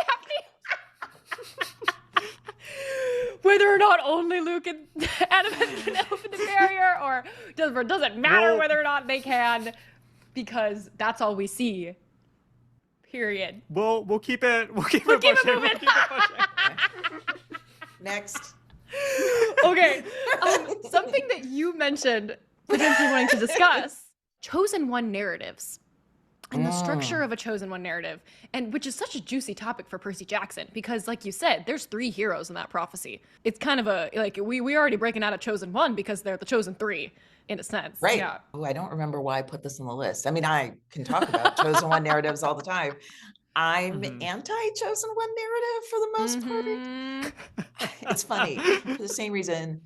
whether or not only Luke and Annabeth can open the barrier, or does it matter whether or not they can, because that's all we see. Period. We'll keep it pushing. We'll keep it pushing. Next. Okay. Something that you mentioned potentially wanting to discuss: chosen one narratives. And the structure of a chosen one narrative, and which is such a juicy topic for Percy Jackson, because like you said, there's 3 heroes in that prophecy. It's kind of a, like, we already breaking out a chosen one because they're the chosen 3 in a sense. Right. Yeah. Oh, I don't remember why I put this on the list. I mean, I can talk about chosen one narratives all the time. I'm anti-chosen one narrative for the most part. It's funny for the same reason.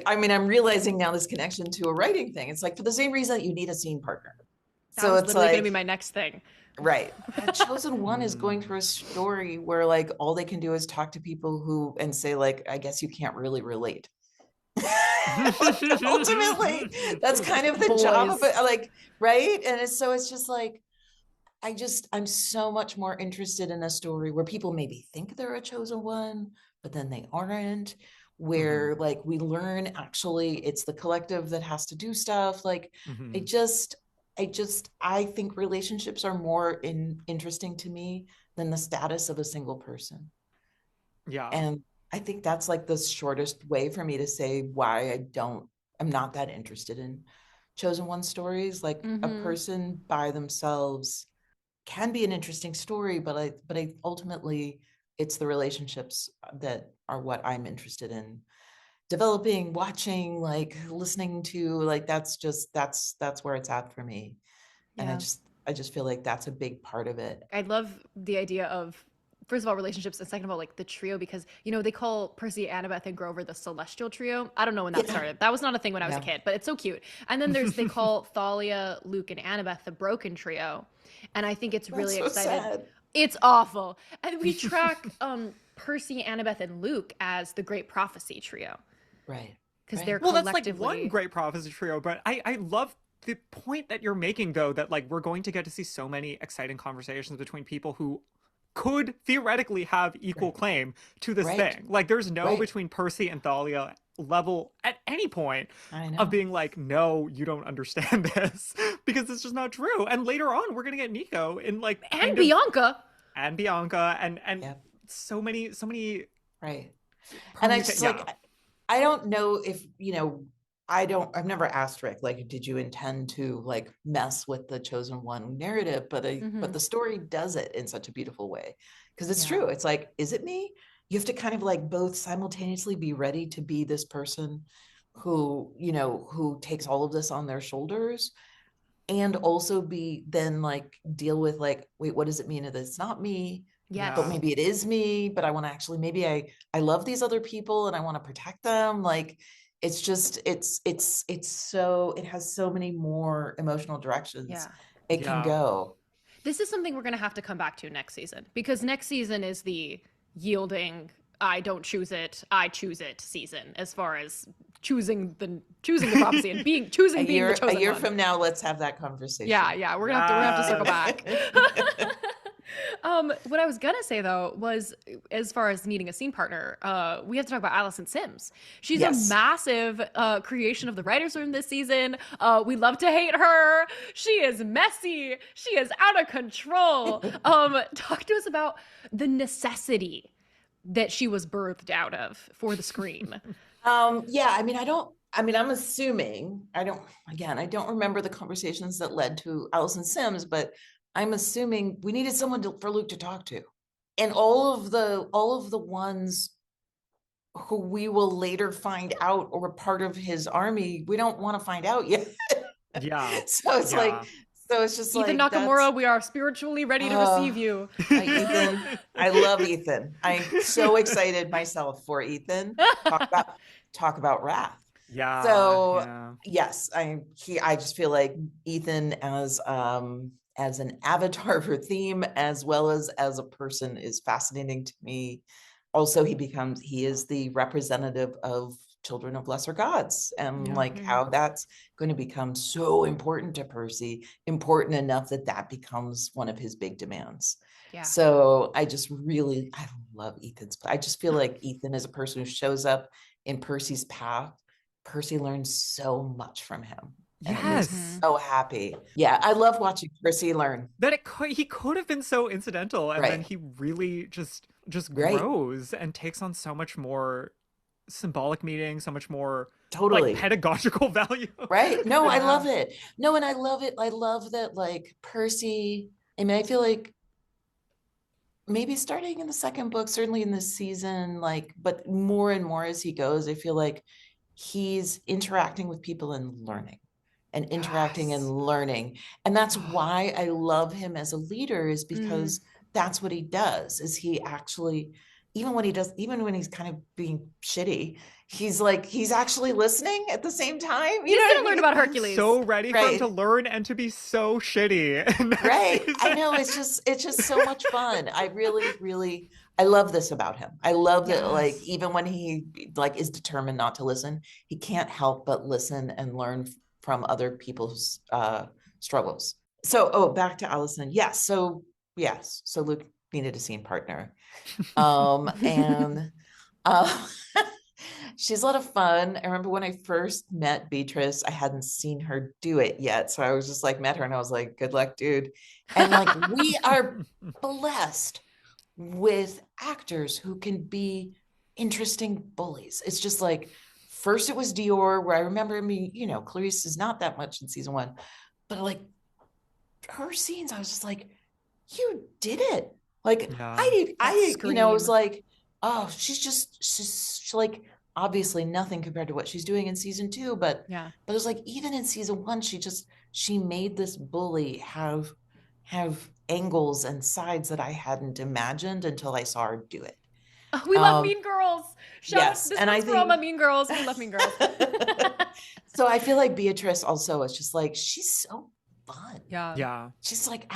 I'm realizing now this connection to a writing thing. It's like for the same reason that you need a scene partner. So it's literally going to be my next thing. Right. A chosen one is going through a story where like all they can do is talk to people and say like, I guess you can't really relate. Ultimately, that's kind of the job of it, like, right? And it's just like, I'm so much more interested in a story where people maybe think they're a chosen one, but then they aren't, where like we learn actually it's the collective that has to do stuff. Like I think relationships are more interesting to me than the status of a single person. Yeah. And I think that's like the shortest way for me to say why I'm not that interested in chosen one stories. Like a person by themselves can be an interesting story, but I ultimately it's the relationships that are what I'm interested in developing, watching, like listening to, like that's where it's at for me. And I just feel like that's a big part of it. I love the idea of first of all, relationships, and second of all, like the trio, because, you know, they call Percy, Annabeth, and Grover the celestial trio. I don't know when that started. That was not a thing when I was a kid, but it's so cute. And then they call Thalia, Luke, and Annabeth the broken trio. And I think it's really exciting. Sad. It's awful. And we track Percy, Annabeth, and Luke as the Great Prophecy trio. Right. Because they're Well, collectively... that's like one great prophecy trio, but I love the point that you're making, though, that like we're going to get to see so many exciting conversations between people who could theoretically have equal claim to this thing. Like there's no between Percy and Thalia level at any point of being like, no, you don't understand this, because it's just not true. And later on we're gonna get Nico in like and Bianca and so many right. And I just like I don't know if, you know, I've never asked Rick, like, did you intend to like mess with the chosen one narrative? But but the story does it in such a beautiful way. Because it's true. It's like, is it me? You have to kind of like both simultaneously be ready to be this person who, you know, who takes all of this on their shoulders, and also be then like deal with like, wait, what does it mean that it's not me? Yes. But maybe it is me, but I want to actually, maybe I love these other people and I want to protect them. Like, it's just, it's so, it has so many more emotional directions it can go. This is something we're going to have to come back to next season, because next season is the yielding, I don't choose it, I choose it season, as far as choosing the prophecy and being the chosen one. A year from now, let's have that conversation. Yeah, we're gonna have to circle back. What I was gonna say though was, as far as needing a scene partner, we have to talk about Allison Sims. She's a massive creation of the writers' room this season. We love to hate her. She is messy. She is out of control. Talk to us about the necessity that she was birthed out of for the screen. I'm assuming, I don't remember the conversations that led to Allison Sims, but I'm assuming we needed someone for Luke to talk to. And all of the ones who we will later find out or part of his army, we don't want to find out yet. So it's like, it's just Ethan like Nakamura, we are spiritually ready to receive you. Ethan, I love Ethan. I'm so excited myself for Ethan. Talk about wrath. Yes, I just feel like Ethan as an avatar for theme, as well as a person, is fascinating to me. Also, he is the representative of children of lesser gods, and how that's going to become so important to Percy, important enough that becomes one of his big demands. So I love Ethan's. I just feel like Ethan is a person who shows up in Percy's path. Percy learns so much from him. Yes. So happy. Yeah, I love watching Percy learn. That he could have been so incidental, and then he really just grows and takes on so much more symbolic meaning, so much more like pedagogical value. Right. No, I love it. No, and I love it. I love that, like, Percy, I mean, I feel like maybe starting in the second book, certainly in this season, like, but more and more as he goes, I feel like he's interacting with people and learning. And interacting and learning. And that's why I love him as a leader, is because that's what he does, is he actually, even when he's kind of being shitty, he's actually listening at the same time. He's going to learn about Hercules. So ready for him to learn and to be so shitty. I know, it's just so much fun. I really, I love this about him. I love that, like, even when he like is determined not to listen, he can't help but listen and learn from other people's struggles. So, back to Allison. So Luke needed a scene partner. And she's a lot of fun. I remember when I first met Beatrice, I hadn't seen her do it yet. So I was just like, met her and I was like, good luck, dude. And like, we are blessed with actors who can be interesting bullies. It's just like, first it was Dior, where I remember Clarisse is not that much in season 1, but like her scenes, I was just like, you did it. Like, I was like, oh, she's like, obviously nothing compared to what she's doing in season 2, but it was like, even in season 1, she made this bully have have angles and sides that I hadn't imagined until I saw her do it. We love Mean Girls. Yes, This and one's for all my Mean Girls. We love Mean Girls. So I feel like Beatrice also is just like, she's so fun. Yeah. She's like,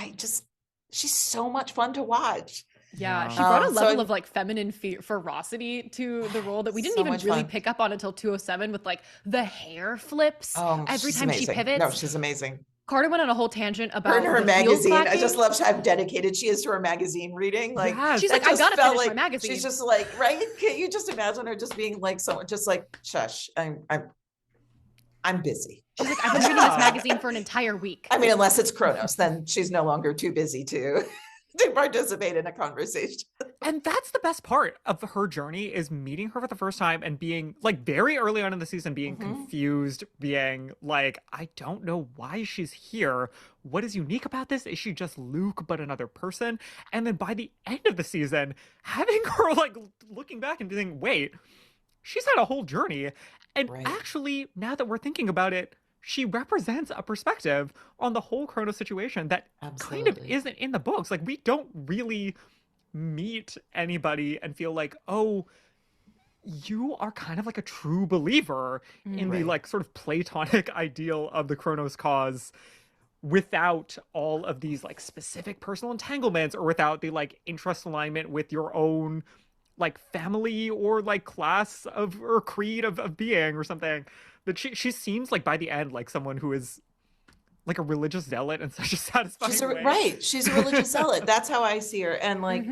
she's so much fun to watch. Yeah, she brought a level of like feminine ferocity to the role that we didn't even really pick up on until 207 with like the hair flips every time she pivots. No, she's amazing. Carter went on a whole tangent about her magazine. I just love how dedicated she is to her magagazine reading. Like, she's like, I gotta finish my magazine. She's just like, right? Can you just imagine her just being like, someone just like, shush, I'm busy. She's like, I've been reading this magazine for an entire week. I mean, unless it's Kronos, then she's no longer too busy to participate in a conversation. And that's the best part of her journey, is meeting her for the first time and being like very early on in the season, being confused, being like, I don't know why she's here. What is unique about this? Is she just Luke, but another person? And then by the end of the season, having her like looking back and thinking, wait, she's had a whole journey. And actually, now that we're thinking about it, she represents a perspective on the whole Kronos situation that kind of isn't in the books. Like, we don't really meet anybody and feel like, oh, you are kind of like a true believer in the like sort of Platonic ideal of the Kronos cause, without all of these like specific personal entanglements, or without the like interest alignment with your own like family or like class of or creed of being or something. That she seems like by the end like someone who is like a religious zealot in such a satisfying way. Right. She's a religious zealot. That's how I see her. And like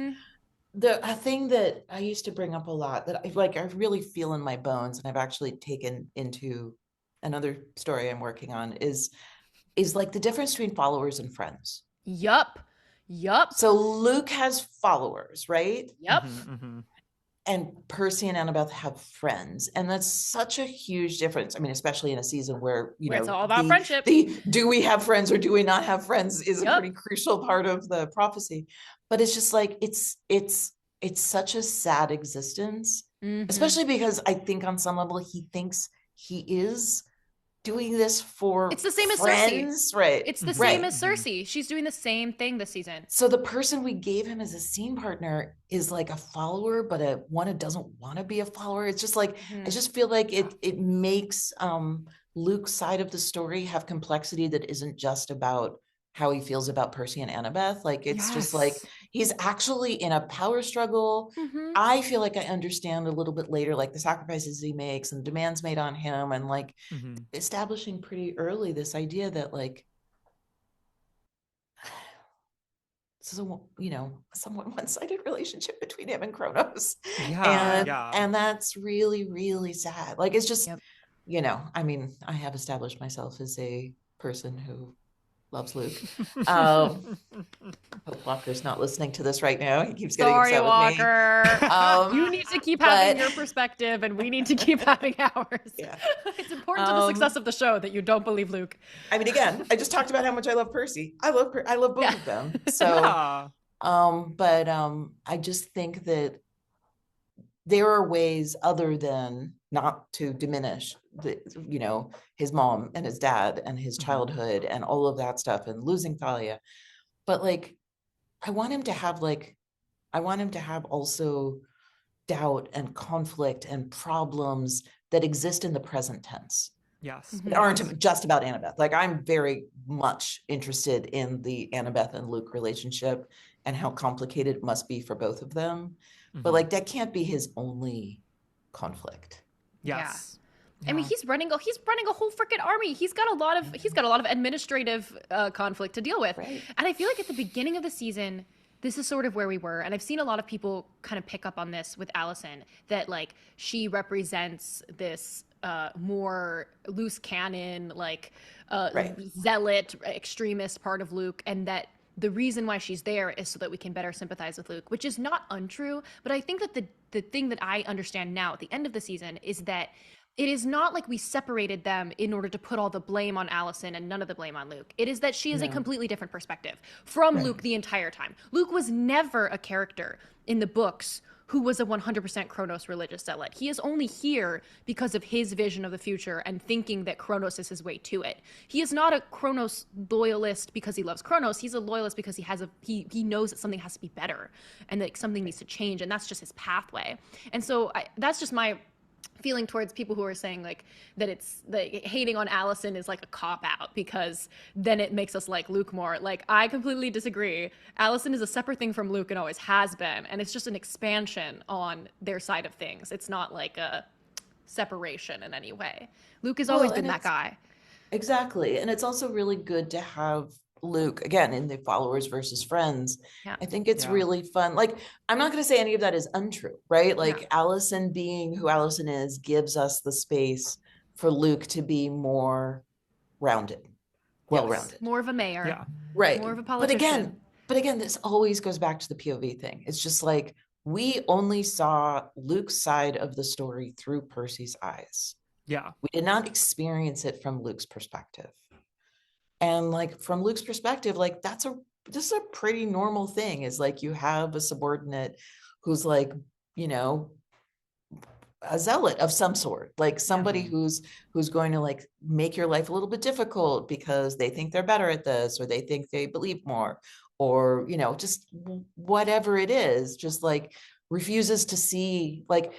a thing that I used to bring up a lot that I really feel in my bones, and I've actually taken into another story I'm working on, is like the difference between followers and friends. Yup. So Luke has followers, right? Yep. And Percy and Annabeth have friends. And that's such a huge difference. I mean, especially in a season where, you know, it's all about friendship. Do we have friends or do we not have friends is a pretty crucial part of the prophecy. But it's just like, it's such a sad existence, especially because I think on some level he thinks he is doing this for it's the same friends, as Circe. Right? It's the same as Circe. She's doing the same thing this season. So the person we gave him as a scene partner is like a follower, but one who doesn't want to be a follower. It's just like I just feel like it makes Luke's side of the story have complexity that isn't just about how he feels about Percy and Annabeth. Like it's just like he's actually in a power struggle. I feel like I understand a little bit later, like the sacrifices he makes and demands made on him, and like establishing pretty early this idea that like this is a, you know, somewhat one-sided relationship between him and Kronos. And that's really, really sad. Like it's just, you know, I mean, I have established myself as a person who loves Luke. Hope Walker's not listening to this right now. He keeps getting upset with me. You need to keep having your perspective, and we need to keep having ours. It's important to the success of the show that you don't believe Luke. I mean, again, I just talked about how much I love Percy. I love both of them. So, I just think that there are ways other than not to diminish the, you know, his mom and his dad and his childhood and all of that stuff and losing Thalia. But like, I want him to have also doubt and conflict and problems that exist in the present tense. That aren't just about Annabeth. Like I'm very much interested in the Annabeth and Luke relationship and how complicated it must be for both of them. But like that can't be his only conflict. I mean, he's running a whole freaking army. He's got a lot of administrative conflict to deal with. And I feel like at the beginning of the season, this is sort of where we were. And I've seen a lot of people kind of pick up on this with Allison, that like she represents this more loose cannon, like zealot, extremist part of Luke, and that the reason why she's there is so that we can better sympathize with Luke, which is not untrue. But I think that the thing that I understand now at the end of the season is that it is not like we separated them in order to put all the blame on Allison and none of the blame on Luke. It is that she is a completely different perspective from Luke the entire time. Luke was never a character in the books who was a 100% Kronos religious zealot. He is only here because of his vision of the future and thinking that Kronos is his way to it. He is not a Kronos loyalist because he loves Kronos. He's a loyalist because he knows that something has to be better and that something needs to change, and that's just his pathway. And so that's just my feeling towards people who are saying like that it's like hating on Allison is like a cop out because then it makes us like Luke more. Like, I completely disagree. Allison is a separate thing from Luke and always has been, and it's just an expansion on their side of things. It's not like a separation in any way. Luke has always been that guy. Exactly. And it's also really good to have Luke again in the followers versus friends. Yeah. I think it's really fun. Like, I'm not going to say any of that is untrue, right? Like, Yeah. Allison being who Allison is gives us the space for Luke to be more rounded, well-rounded. More of a mayor. Yeah. Right. More of a politician. But again, this always goes back to the POV thing. It's just like, we only saw Luke's side of the story through Percy's eyes. Yeah. We did not experience it from Luke's perspective. And like, from Luke's perspective, like, this is a pretty normal thing, is like, you have a subordinate who's like, you know, a zealot of some sort, like somebody who's going to like make your life a little bit difficult because they think they're better at this, or they think they believe more, or, you know, just whatever it is, just like refuses to see, like,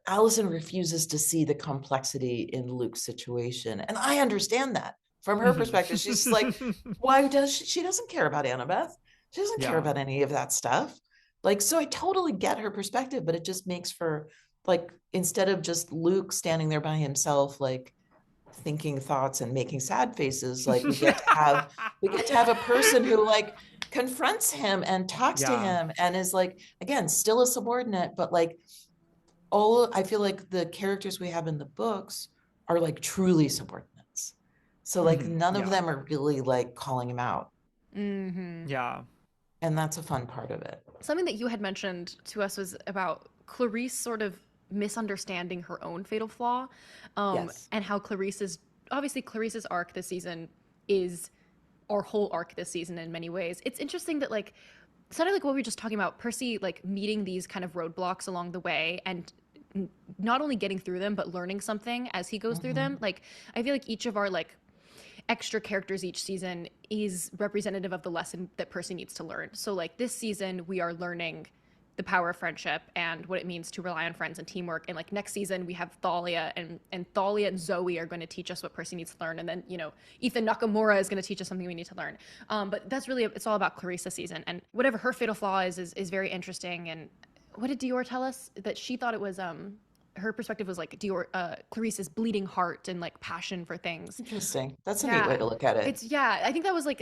Allison refuses to see the complexity in Luke's situation. And I understand that from her perspective. She's like, why does she doesn't care about Annabeth. She doesn't care about any of that stuff. Like, so I totally get her perspective, but it just makes for like, instead of just Luke standing there by himself, like thinking thoughts and making sad faces, like we get to have a person who like confronts him and talks to him and is like, again, still a subordinate, but like, I feel like the characters we have in the books are like truly subordinates. So like none of them are really like calling him out. Yeah. And that's a fun part of it. Something that you had mentioned to us was about Clarisse sort of misunderstanding her own fatal flaw, and how Clarisse's arc this season is our whole arc this season in many ways. It's interesting that like, sort of like what we were just talking about, Percy like meeting these kind of roadblocks along the way and not only getting through them but learning something as he goes through them. Like, I feel like each of our like extra characters each season is representative of the lesson that Percy needs to learn. So like, this season we are learning the power of friendship and what it means to rely on friends and teamwork. And like, next season we have Thalia, and Thalia and Zoe are going to teach us what Percy needs to learn. And then, you know, Ethan Nakamura is going to teach us something we need to learn. But that's really, it's all about Clarisse this season, and whatever her fatal flaw is very interesting. And what did Dior tell us? That she thought it was, her perspective was like Clarisse's bleeding heart and like passion for things. Interesting. That's a neat way to look at it. I think that was like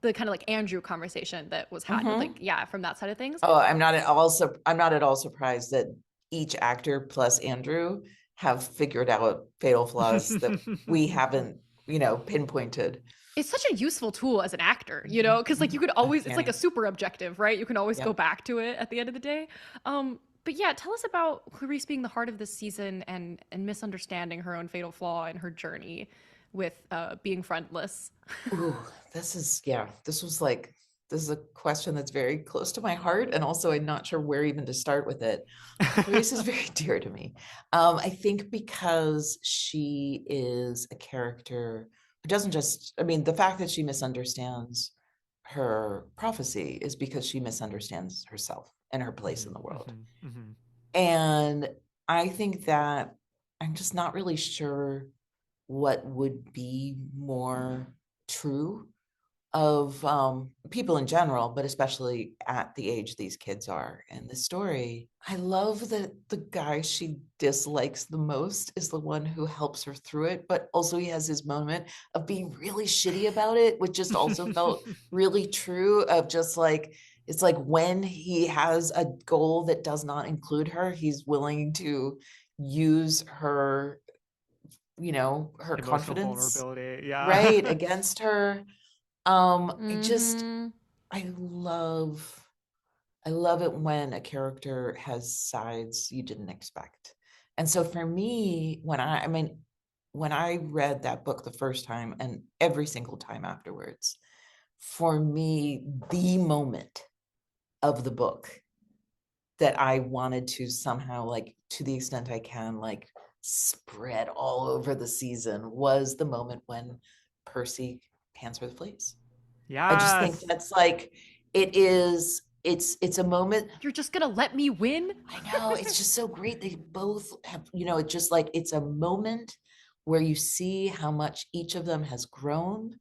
the kind of like Andrew conversation that was had with like, from that side of things. Oh, I'm not at all surprised that each actor plus Andrew have figured out fatal flaws that we haven't, you know, pinpointed. It's such a useful tool as an actor, you know, because like, you could always, it's like a super objective, right? You can always go back to it at the end of the day. But yeah, tell us about Clarisse being the heart of this season and misunderstanding her own fatal flaw and her journey with being friendless. Ooh, this is a question that's very close to my heart, and also I'm not sure where even to start with it. Clarisse is very dear to me. I think because she is a character who doesn't just, I mean, the fact that she misunderstands her prophecy is because she misunderstands herself and her place in the world. And I think that I'm just not really sure what would be more true of people in general, but especially at the age these kids are in the story. I love that the guy she dislikes the most is the one who helps her through it, but also he has his moment of being really shitty about it, which just also felt really true, of just like, it's like when he has a goal that does not include her, he's willing to use her, you know, her emotional confidence, vulnerability, right, against her. I love it when a character has sides you didn't expect. And so for me, when I read that book the first time and every single time afterwards, for me, the moment of the book that I wanted to somehow, like, to the extent I can, like, spread all over the season was the moment when Percy pans for the fleece. I just think Yes. that's like, it's a moment. You're just gonna let me win? I know, it's just so great. They both have, it's just like, it's a moment where you see how much each of them has grown.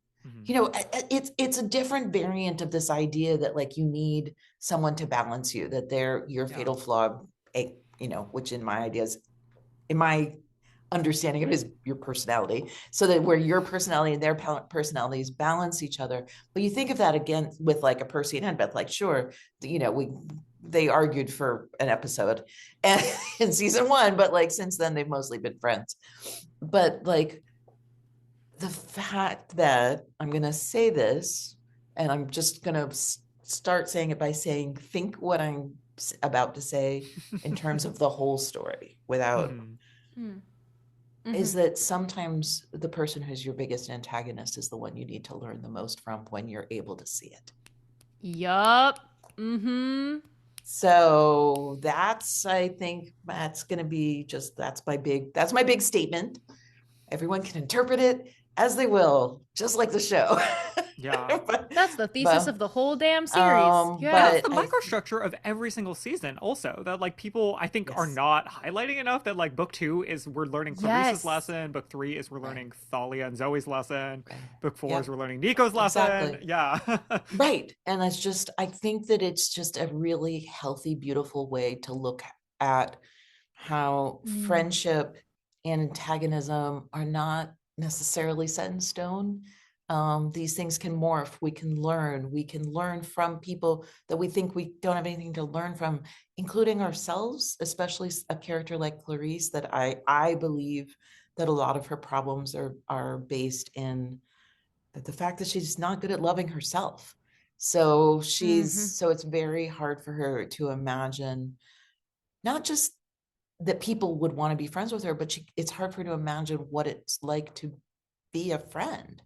It's a different variant of this idea that, like, you need someone to balance you, that they're your Yeah. fatal flaw, which in my understanding of it is your personality, so that where your personality and their personalities balance each other. But you think of that again with, like, a Percy and Annabeth, like, sure, they argued for an episode and in season 1, but, like, since then they've mostly been friends. But, like, the fact that I'm going to say this, and I'm just going to start saying it by saying, think what I'm about to say in terms of the whole story without, is that sometimes the person who's your biggest antagonist is the one you need to learn the most from when you're able to see it. Yup. So I think that's going to be that's my big statement. Everyone can interpret it as they will, just like the show. Yeah. That's the thesis of the whole damn series. That's the microstructure of every single season also, that, like, people I think are not highlighting enough, that, like, book 2 is we're learning Clarisse's lesson, book 3 is we're learning Thalia and Zoe's lesson, book 4 is we're learning Nico's lesson. Yeah. Right. And that's just, I think that it's just a really healthy, beautiful way to look at how friendship and antagonism are not necessarily set in stone. These things can morph. We can learn from people that we think we don't have anything to learn from, including ourselves, especially a character like Clarisse, that I believe that a lot of her problems are based in the fact that she's not good at loving herself. So so it's very hard for her to imagine, not just that people would want to be friends with her, but it's hard for her to imagine what it's like to be a friend.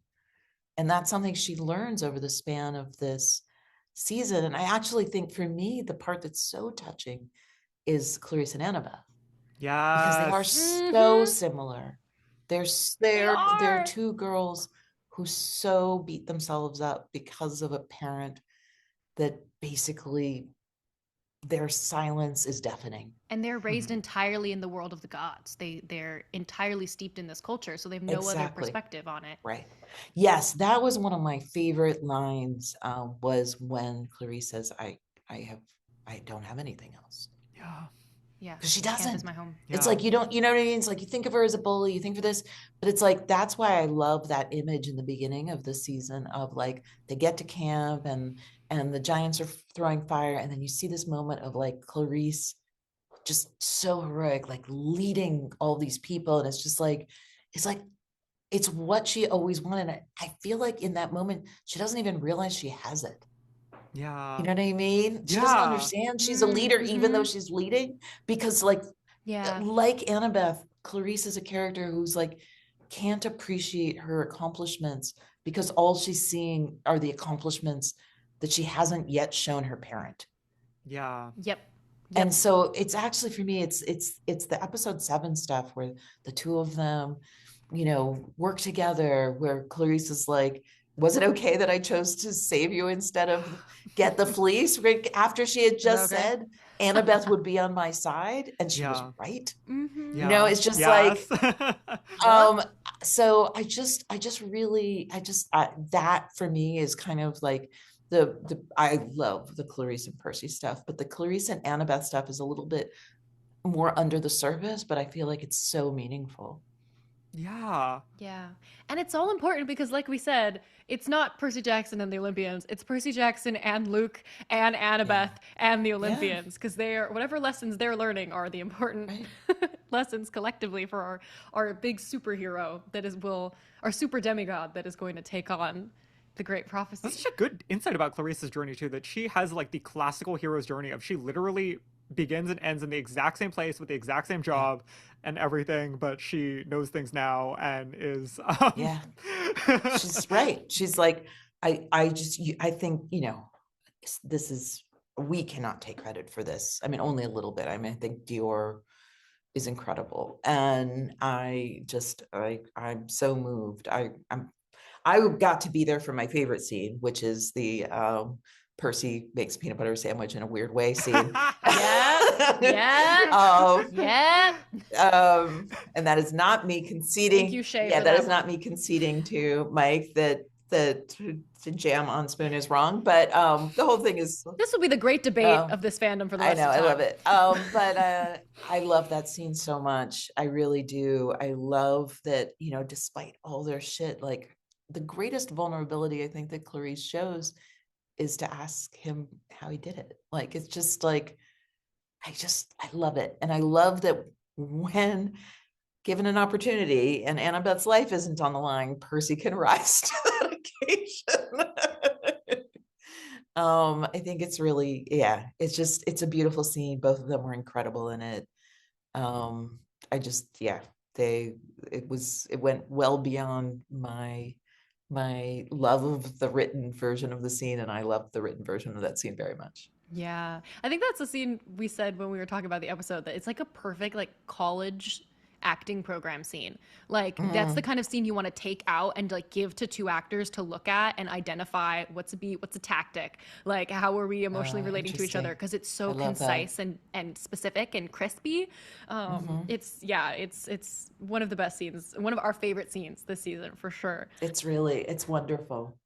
And that's something she learns over the span of this season. And I actually think, for me, the part that's so touching is Clarisse and Annabeth. Yeah. Because they are so similar. They're two girls who so beat themselves up because of a parent that basically their silence is deafening. And they're raised entirely in the world of the gods. They're entirely steeped in this culture, so they have no other perspective on it. Right. Yes, that was one of my favorite lines, was when Clarisse says, I don't have anything else. Yeah. Yeah. Because she doesn't. Camp is my home. It's like, you know what I mean? It's like, you think of her as a bully, you think for this, but it's like, that's why I love that image in the beginning of the season of, like, they get to camp and the giants are throwing fire. And then you see this moment of, like, Clarisse just so heroic, like, leading all these people. And it's just like, it's what she always wanted. I feel like in that moment, she doesn't even realize she has it. Yeah. You know what I mean? She doesn't understand she's a leader, even though she's leading, because, like, like Annabeth, Clarisse is a character who's, like, can't appreciate her accomplishments because all she's seeing are the accomplishments that she hasn't yet shown her parent. Yeah. Yep. And so it's actually, for me, it's the episode 7 stuff where the two of them, work together, where Clarisse is like, was it okay that I chose to save you instead of get the fleece? After she had just said Annabeth would be on my side, and she was right. It's just like, so that for me is kind of like I love the Clarisse and Percy stuff, but the Clarisse and Annabeth stuff is a little bit more under the surface, but I feel like it's so meaningful. Yeah. And it's all important because, like we said, it's not Percy Jackson and the Olympians. It's Percy Jackson and Luke and Annabeth and the Olympians, because whatever lessons they're learning are the important lessons collectively for our big superhero our super demigod that is going to take on the great prophecy. That's such a good insight about Clarisse's journey too, that she has, like, the classical hero's journey of she literally begins and ends in the exact same place with the exact same job and everything, but she knows things now and is she's right. She's like, I think, this is we cannot take credit for this. I mean, only a little bit. I mean, I think Dior is incredible, and I'm so moved. I got to be there for my favorite scene, which is the Percy makes peanut butter sandwich in a weird way scene. Yeah. And that is not me conceding. Thank you, Shay, yeah, for that that. is not me conceding to Mike that to jam on spoon is wrong. But the whole thing is. This will be the great debate of this fandom for the rest of time. I love it. But I love that scene so much. I really do. I love that, you know, despite all their shit, like the greatest vulnerability I think that Clarisse shows is to ask him how he did it. Like, it's just like, I love it. And I love that when given an opportunity and Annabeth's life isn't on the line, Percy can rise to that occasion. I think it's really, it's a beautiful scene. Both of them were incredible in it. It went well beyond my love of the written version of the scene, and I love the written version of that scene very much. Yeah, I think that's the scene we said when we were talking about the episode, that it's like a perfect like college acting program scene. Like that's the kind of scene you want to take out and like give to two actors to look at and identify what's a beat, what's a tactic, like how are we emotionally relating to each other, because it's so concise and specific and crispy. It's one of the best scenes, one of our favorite scenes this season for sure. It's wonderful.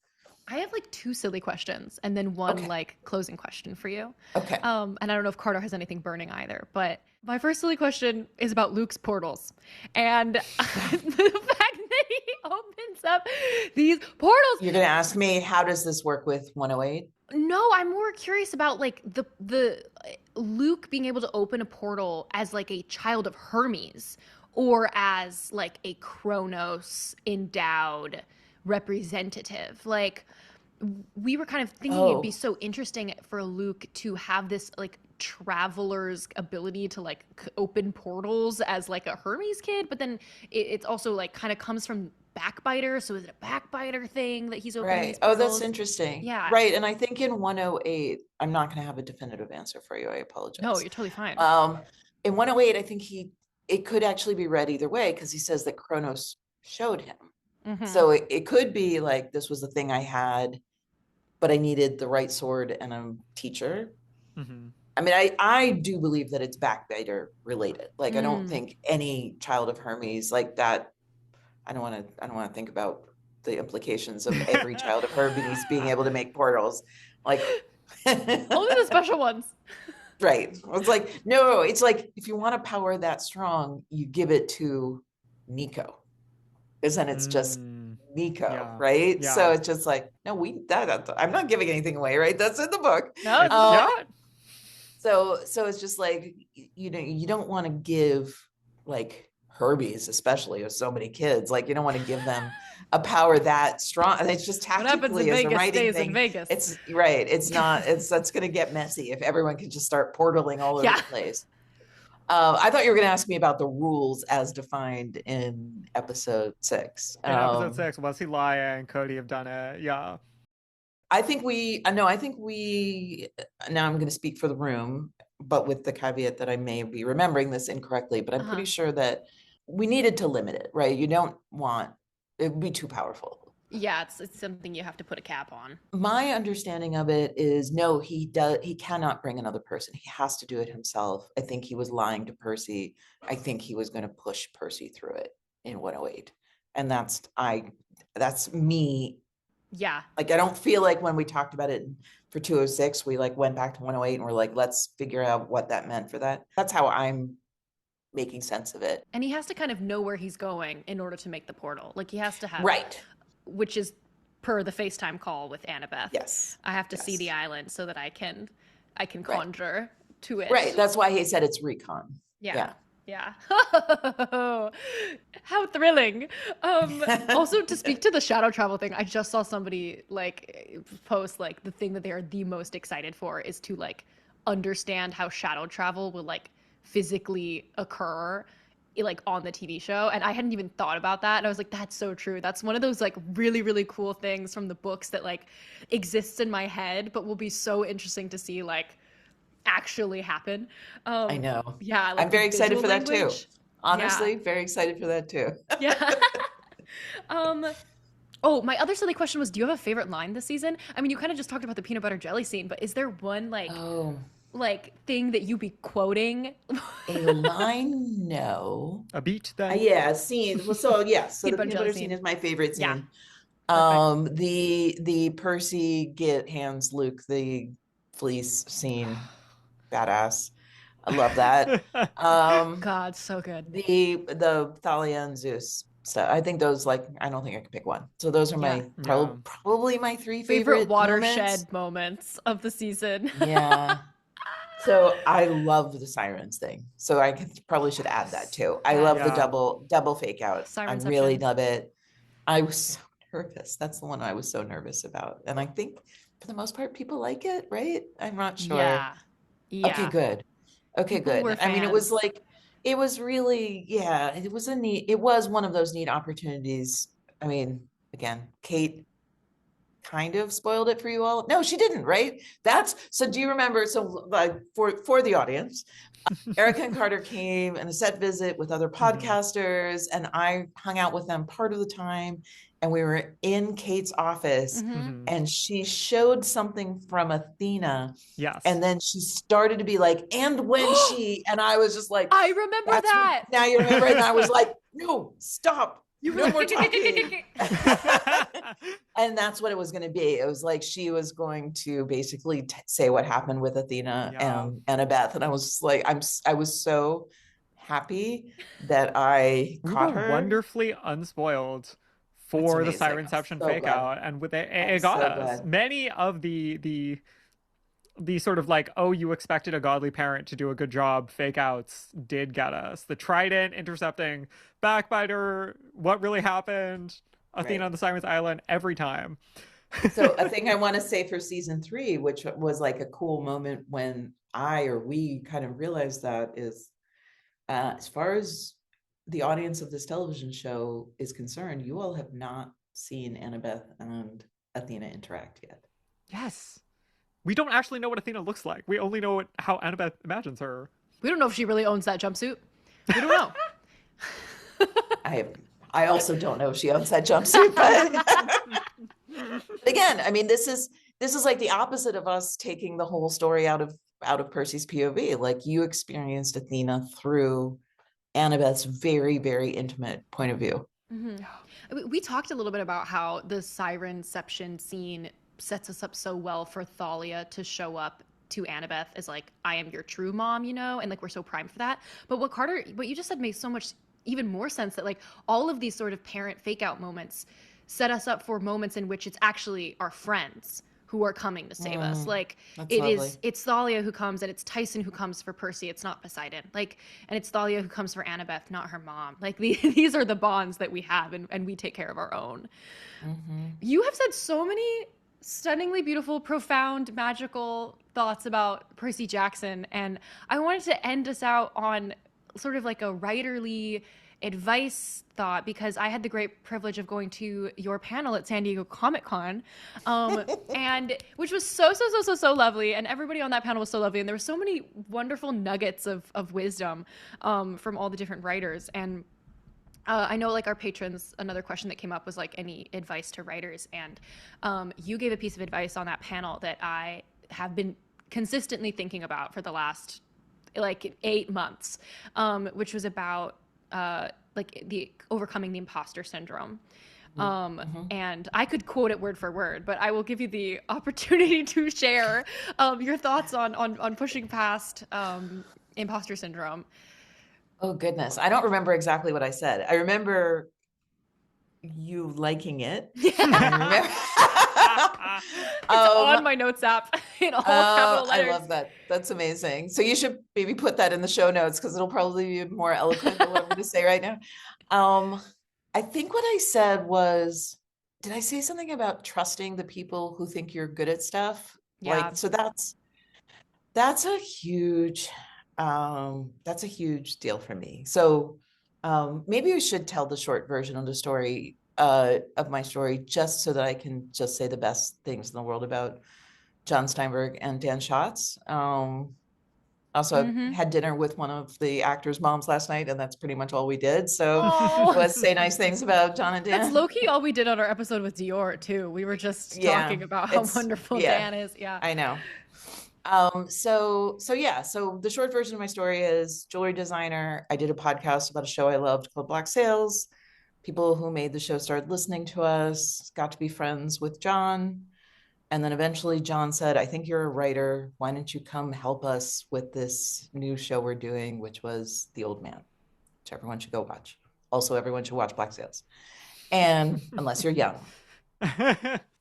I have like two silly questions and then one like closing question for you. Okay. And I don't know if Carter has anything burning either, but my first silly question is about Luke's portals and the fact that he opens up these portals. You're going to ask me, how does this work with 108? No, I'm more curious about like the Luke being able to open a portal as like a child of Hermes or as like a Kronos endowed representative. Like we were kind of thinking it'd be so interesting for Luke to have this like traveler's ability to like open portals as like a Hermes kid, but then it's also like kind of comes from Backbiter. So is it a Backbiter thing that he's opening these portals? Oh, that's interesting. Yeah. Right. And I think in 108, I'm not going to have a definitive answer for you. I apologize. No, you're totally fine. In 108, I think it could actually be read either way, because he says that Kronos showed him. So it could be like, this was the thing I had, but I needed the right sword and a teacher. I mean, I do believe that it's Backbiter related. Like, I don't think any child of Hermes like that. I don't want to think about the implications of every child of Hermes being able to make portals. Like, only the special ones. Right. It's like, no, it's like, if you want a power that strong, you give it to Nico. Because then it's just Nico, right? Yeah. So it's just like, no, I'm not giving anything away, right? That's in the book. No, So it's just like, you know, you don't want to give like Herbies, especially with so many kids, like you don't want to give them a power that strong. And it's just tactically as a writing thing. In Vegas. It's right. It's not. That's going to get messy if everyone can just start portaling all over the place. I thought you were going to ask me about the rules as defined in episode 6. In episode 6, Wesley, Laia, and Cody have done it. Yeah. I think we, now I'm going to speak for the room, but with the caveat that I may be remembering this incorrectly, but I'm pretty sure that we needed to limit it, right? You don't want, it would be too powerful. Yeah, it's something you have to put a cap on. My understanding of it is no, he cannot bring another person. He has to do it himself. I think he was lying to Percy. I think he was going to push Percy through it in 108. And that's me. Yeah. Like, I don't feel like when we talked about it for 206, we like went back to 108 and we're like, let's figure out what that meant for that. That's how I'm making sense of it. And he has to kind of know where he's going in order to make the portal. Like he has to have, right. Which is per the FaceTime call with Annabeth. Yes. I have to see the island so that I can conjure to it. Right. That's why he said it's recon. Yeah. How thrilling. Also, to speak to the shadow travel thing, I just saw somebody like post like the thing that they are the most excited for is to like understand how shadow travel will like physically occur like on the TV show. And I hadn't even thought about that. And I was like, that's so true. That's one of those like really, really cool things from the books that like exists in my head, but will be so interesting to see like actually happen. I know. Yeah, like I'm the very excited visual for that too. language. Honestly, very excited for that too. Yeah. um, oh, my other silly question was, do you have a favorite line this season? I mean, you kind of just talked about the peanut butter jelly scene, but is there one Oh, like thing that you be quoting? a line? No. A beat then? Yeah, scene. Well, so yes, so Peanut the butter peanut jelly butter scene scene. is my favorite Yeah, scene. perfect. The Percy hands Luke the fleece scene, badass. I love that. Um, God, so good. the Thalia and Zeus stuff. I think those I don't think I could pick one. So those are Yeah. my Yeah. probably my three Favorite favorite moments. watershed moments of the season. Yeah. So I love the sirens thing. So probably should add that Yes. too. I Yes. love the Yeah. double fake out. I really Sirenception. love it. I was so nervous. That's the one I was so nervous about. And I think for the most part, people like it, right? I'm not sure. Yeah. Okay, Yeah. good. Okay, People were good. I mean, fans. it was really, yeah, it was one of those neat opportunities. I mean, again, Kate kind of spoiled it for you all. No, she didn't, right? So do you remember? So for the audience, Erica and Carter came and a set visit with other Mhm. podcasters, and I hung out with them part of the time. And we were in Kate's office, Mm-hmm. Mhm. and she showed something from Athena. Yes. And then she started to be like, and when she, and I was just like, I remember that's what, that. now you remember it. And I was like, no, stop. You were No like, more talking. And that's what it was going to be. It was like she was going to basically say what happened with Athena Yeah. and Annabeth. And I was just like, I was so happy that I We caught were her. wondrously unspoiled That's for the amazing. I'm Sirenception so fake glad. out, and with it, I'm it got so us. glad. Many of the sort of like, oh, you expected a godly parent to do a good job fake outs did get us. The Trident intercepting Backbiter, what really happened, Athena Right. on the Sirens Island every time. So a thing I want to say for season 3, which was like a cool moment when we kind of realized that is, as far as the audience of this television show is concerned, you all have not seen Annabeth and Athena interact yet. Yes. We don't actually know what Athena looks like. We only know how Annabeth imagines her. We don't know if she really owns that jumpsuit. We don't know. I also don't know if she owns that jumpsuit, but again, I mean, this is like the opposite of us taking the whole story out of Percy's POV. Like, you experienced Athena through Annabeth's very, very intimate point of view. Mm-hmm. We talked a little bit about how the sirenception scene sets us up so well for Thalia to show up to Annabeth as like, I am your true mom, you know, and like we're so primed for that. But what you just said makes so much even more sense, that like all of these sort of parent fake out moments set us up for moments in which it's actually our friends who are coming to save us. Like That's lovely. it's Thalia who comes, and it's Tyson who comes for Percy. It's not Poseidon. Like, and it's Thalia who comes for Annabeth, not her mom. Like these are the bonds that we have, and we take care of our own. Mm-hmm. You have said so many stunningly beautiful, profound, magical thoughts about Percy Jackson, and I wanted to end us out on sort of like a writerly advice thought, because I had the great privilege of going to your panel at San Diego Comic-Con, and which was so lovely, and everybody on that panel was so lovely, and there were so many wonderful nuggets of wisdom from all the different writers. And I know, like, our patrons, another question that came up was like any advice to writers, and you gave a piece of advice on that panel that I have been consistently thinking about for the last like 8 months, which was about like the overcoming the imposter syndrome. And I could quote it word for word, but I will give you the opportunity to share your thoughts on pushing past imposter syndrome. Oh, goodness. I don't remember exactly what I said. I remember you liking it. It's Um, on my notes app in all capital I letters. love that. That's amazing. So you should maybe put that in the show notes, because it'll probably be more eloquent than what I'm going to say right now. I think what I said was, did I say something about trusting the people who think you're good at stuff? Yeah. Like, so that's a huge deal for me. So maybe I should tell the short version of the story, of my story, just so that I can just say the best things in the world about John Steinberg and Dan Schatz. Also, I had dinner with one of the actors' moms last night, and that's pretty much all we did. So Oh. let's say nice things about John and Dan. That's low-key all we did on our episode with Dior, too. We were just talking about how wonderful Dan is. Yeah, I know. So the short version of my story is jewelry designer. I did a podcast about a show I loved called Black Sails. People who made the show started listening to us, got to be friends with John. And then eventually John said, I think you're a writer. Why don't you come help us with this new show we're doing, which was The Old Man, which everyone should go watch. Also, everyone should watch Black Sails. And unless you're young.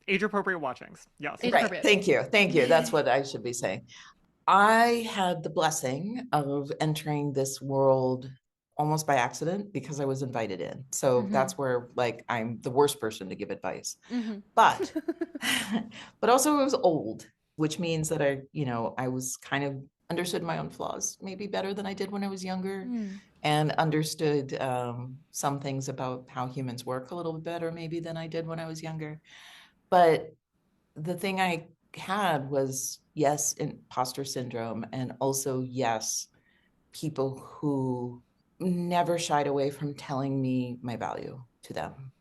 Age-appropriate watchings. Yes. Right. Thank you. That's what I should be saying. I had the blessing of entering this world almost by accident because I was invited in. So that's where like I'm the worst person to give advice. But also I was old, which means that I was kind of understood my own flaws maybe better than I did when I was younger, and understood some things about how humans work a little bit better maybe than I did when I was younger. But the thing I had was, yes, imposter syndrome, and also, yes, people who never shied away from telling me my value to them.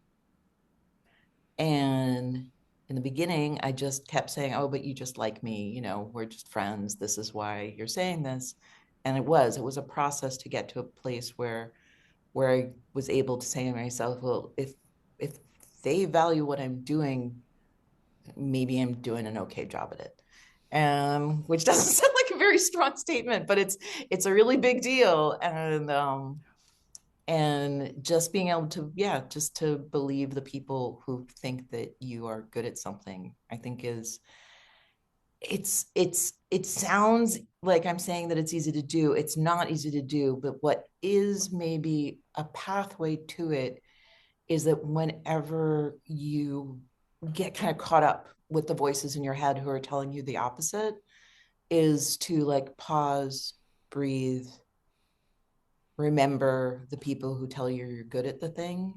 And in the beginning, I just kept saying, oh, but you just like me, we're just friends. This is why you're saying this. And it was a process to get to a place where I was able to say to myself, well, if they value what I'm doing, maybe I'm doing an okay job at it. Which doesn't sound like a very strong statement, but it's a really big deal. And just being able to, just to believe the people who think that you are good at something, I think it sounds like I'm saying that it's easy to do. It's not easy to do, but what is maybe a pathway to it is that whenever you get kind of caught up with the voices in your head who are telling you the opposite, is to like pause, breathe, remember the people who tell you you're good at the thing,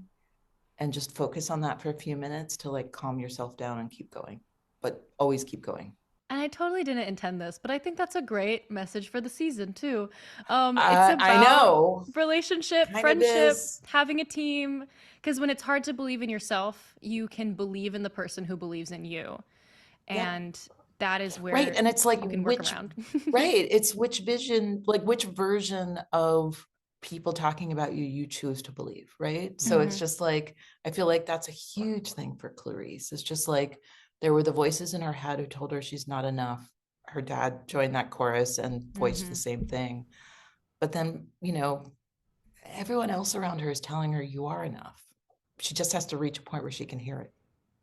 and just focus on that for a few minutes to like calm yourself down and keep going, but always keep going. And I totally didn't intend this, but I think that's a great message for the season too. It's about I know. Relationship, friendship, having a team. Because when it's hard to believe in yourself, you can believe in the person who believes in you. And that is where and it's like you can work around. It's which version of people talking about you choose to believe, right? So it's just like, I feel like that's a huge thing for Clarisse. It's just like, there were the voices in her head who told her she's not enough. Her dad joined that chorus and voiced the same thing. But then, everyone else around her is telling her you are enough. She just has to reach a point where she can hear it.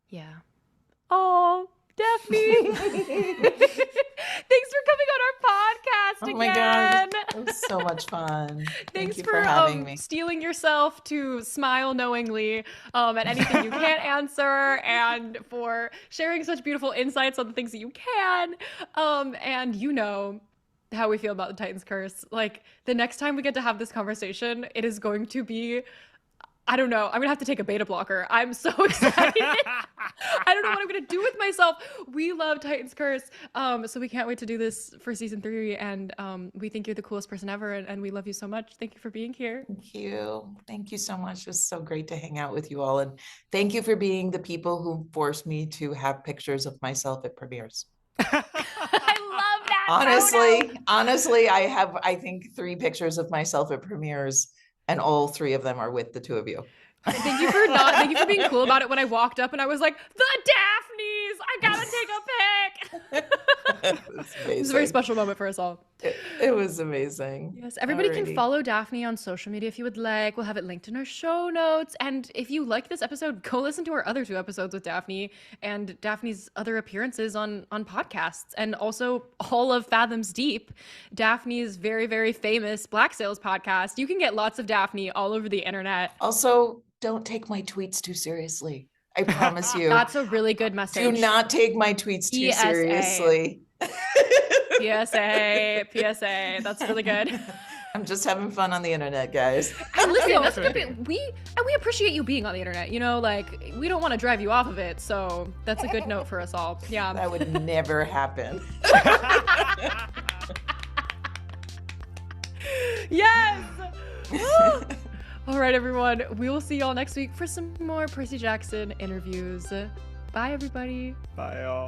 Yeah. Oh, Daphne. Thanks for coming on our podcast again. Oh my God. It was so much fun. Thanks Thank you for having me. Steeling yourself to smile knowingly at anything you can't answer, and for sharing such beautiful insights on the things that you can. And how we feel about the Titan's Curse. Like, the next time we get to have this conversation, it is going to be, I don't know. I'm going to have to take a beta blocker. I'm so excited. I don't know what I'm going to do with myself. We love Titan's Curse. So we can't wait to do this for season 3. And we think you're the coolest person ever. And we love you so much. Thank you for being here. Thank you. Thank you so much. It was so great to hang out with you all. And thank you for being the people who forced me to have pictures of myself at premieres. I love that. Honestly, I have, I think, 3 pictures of myself at premieres. And all 3 of them are with the 2 of you. Thank you for being cool about it when I walked up and I was like, the Daphnes! I gotta take a pic! It was a very special moment for us all. It was amazing. Yes, everybody can follow Daphne on social media if you would like. We'll have it linked in our show notes. And if you like this episode, go listen to our other 2 episodes with Daphne and Daphne's other appearances on podcasts. And also all of Fathoms Deep, Daphne's very, very famous Black Sails podcast. You can get lots of Daphne all over the internet. Also, don't take my tweets too seriously. I promise you. That's a really good message. Do not take my tweets too seriously. PSA. That's really good. I'm just having fun on the internet, guys. And listen, that's good. We appreciate you being on the internet. Like, we don't want to drive you off of it. So that's a good note for us all. Yeah. That would never happen. right, everyone. We will see y'all next week for some more Percy Jackson interviews. Bye, everybody. Bye, y'all.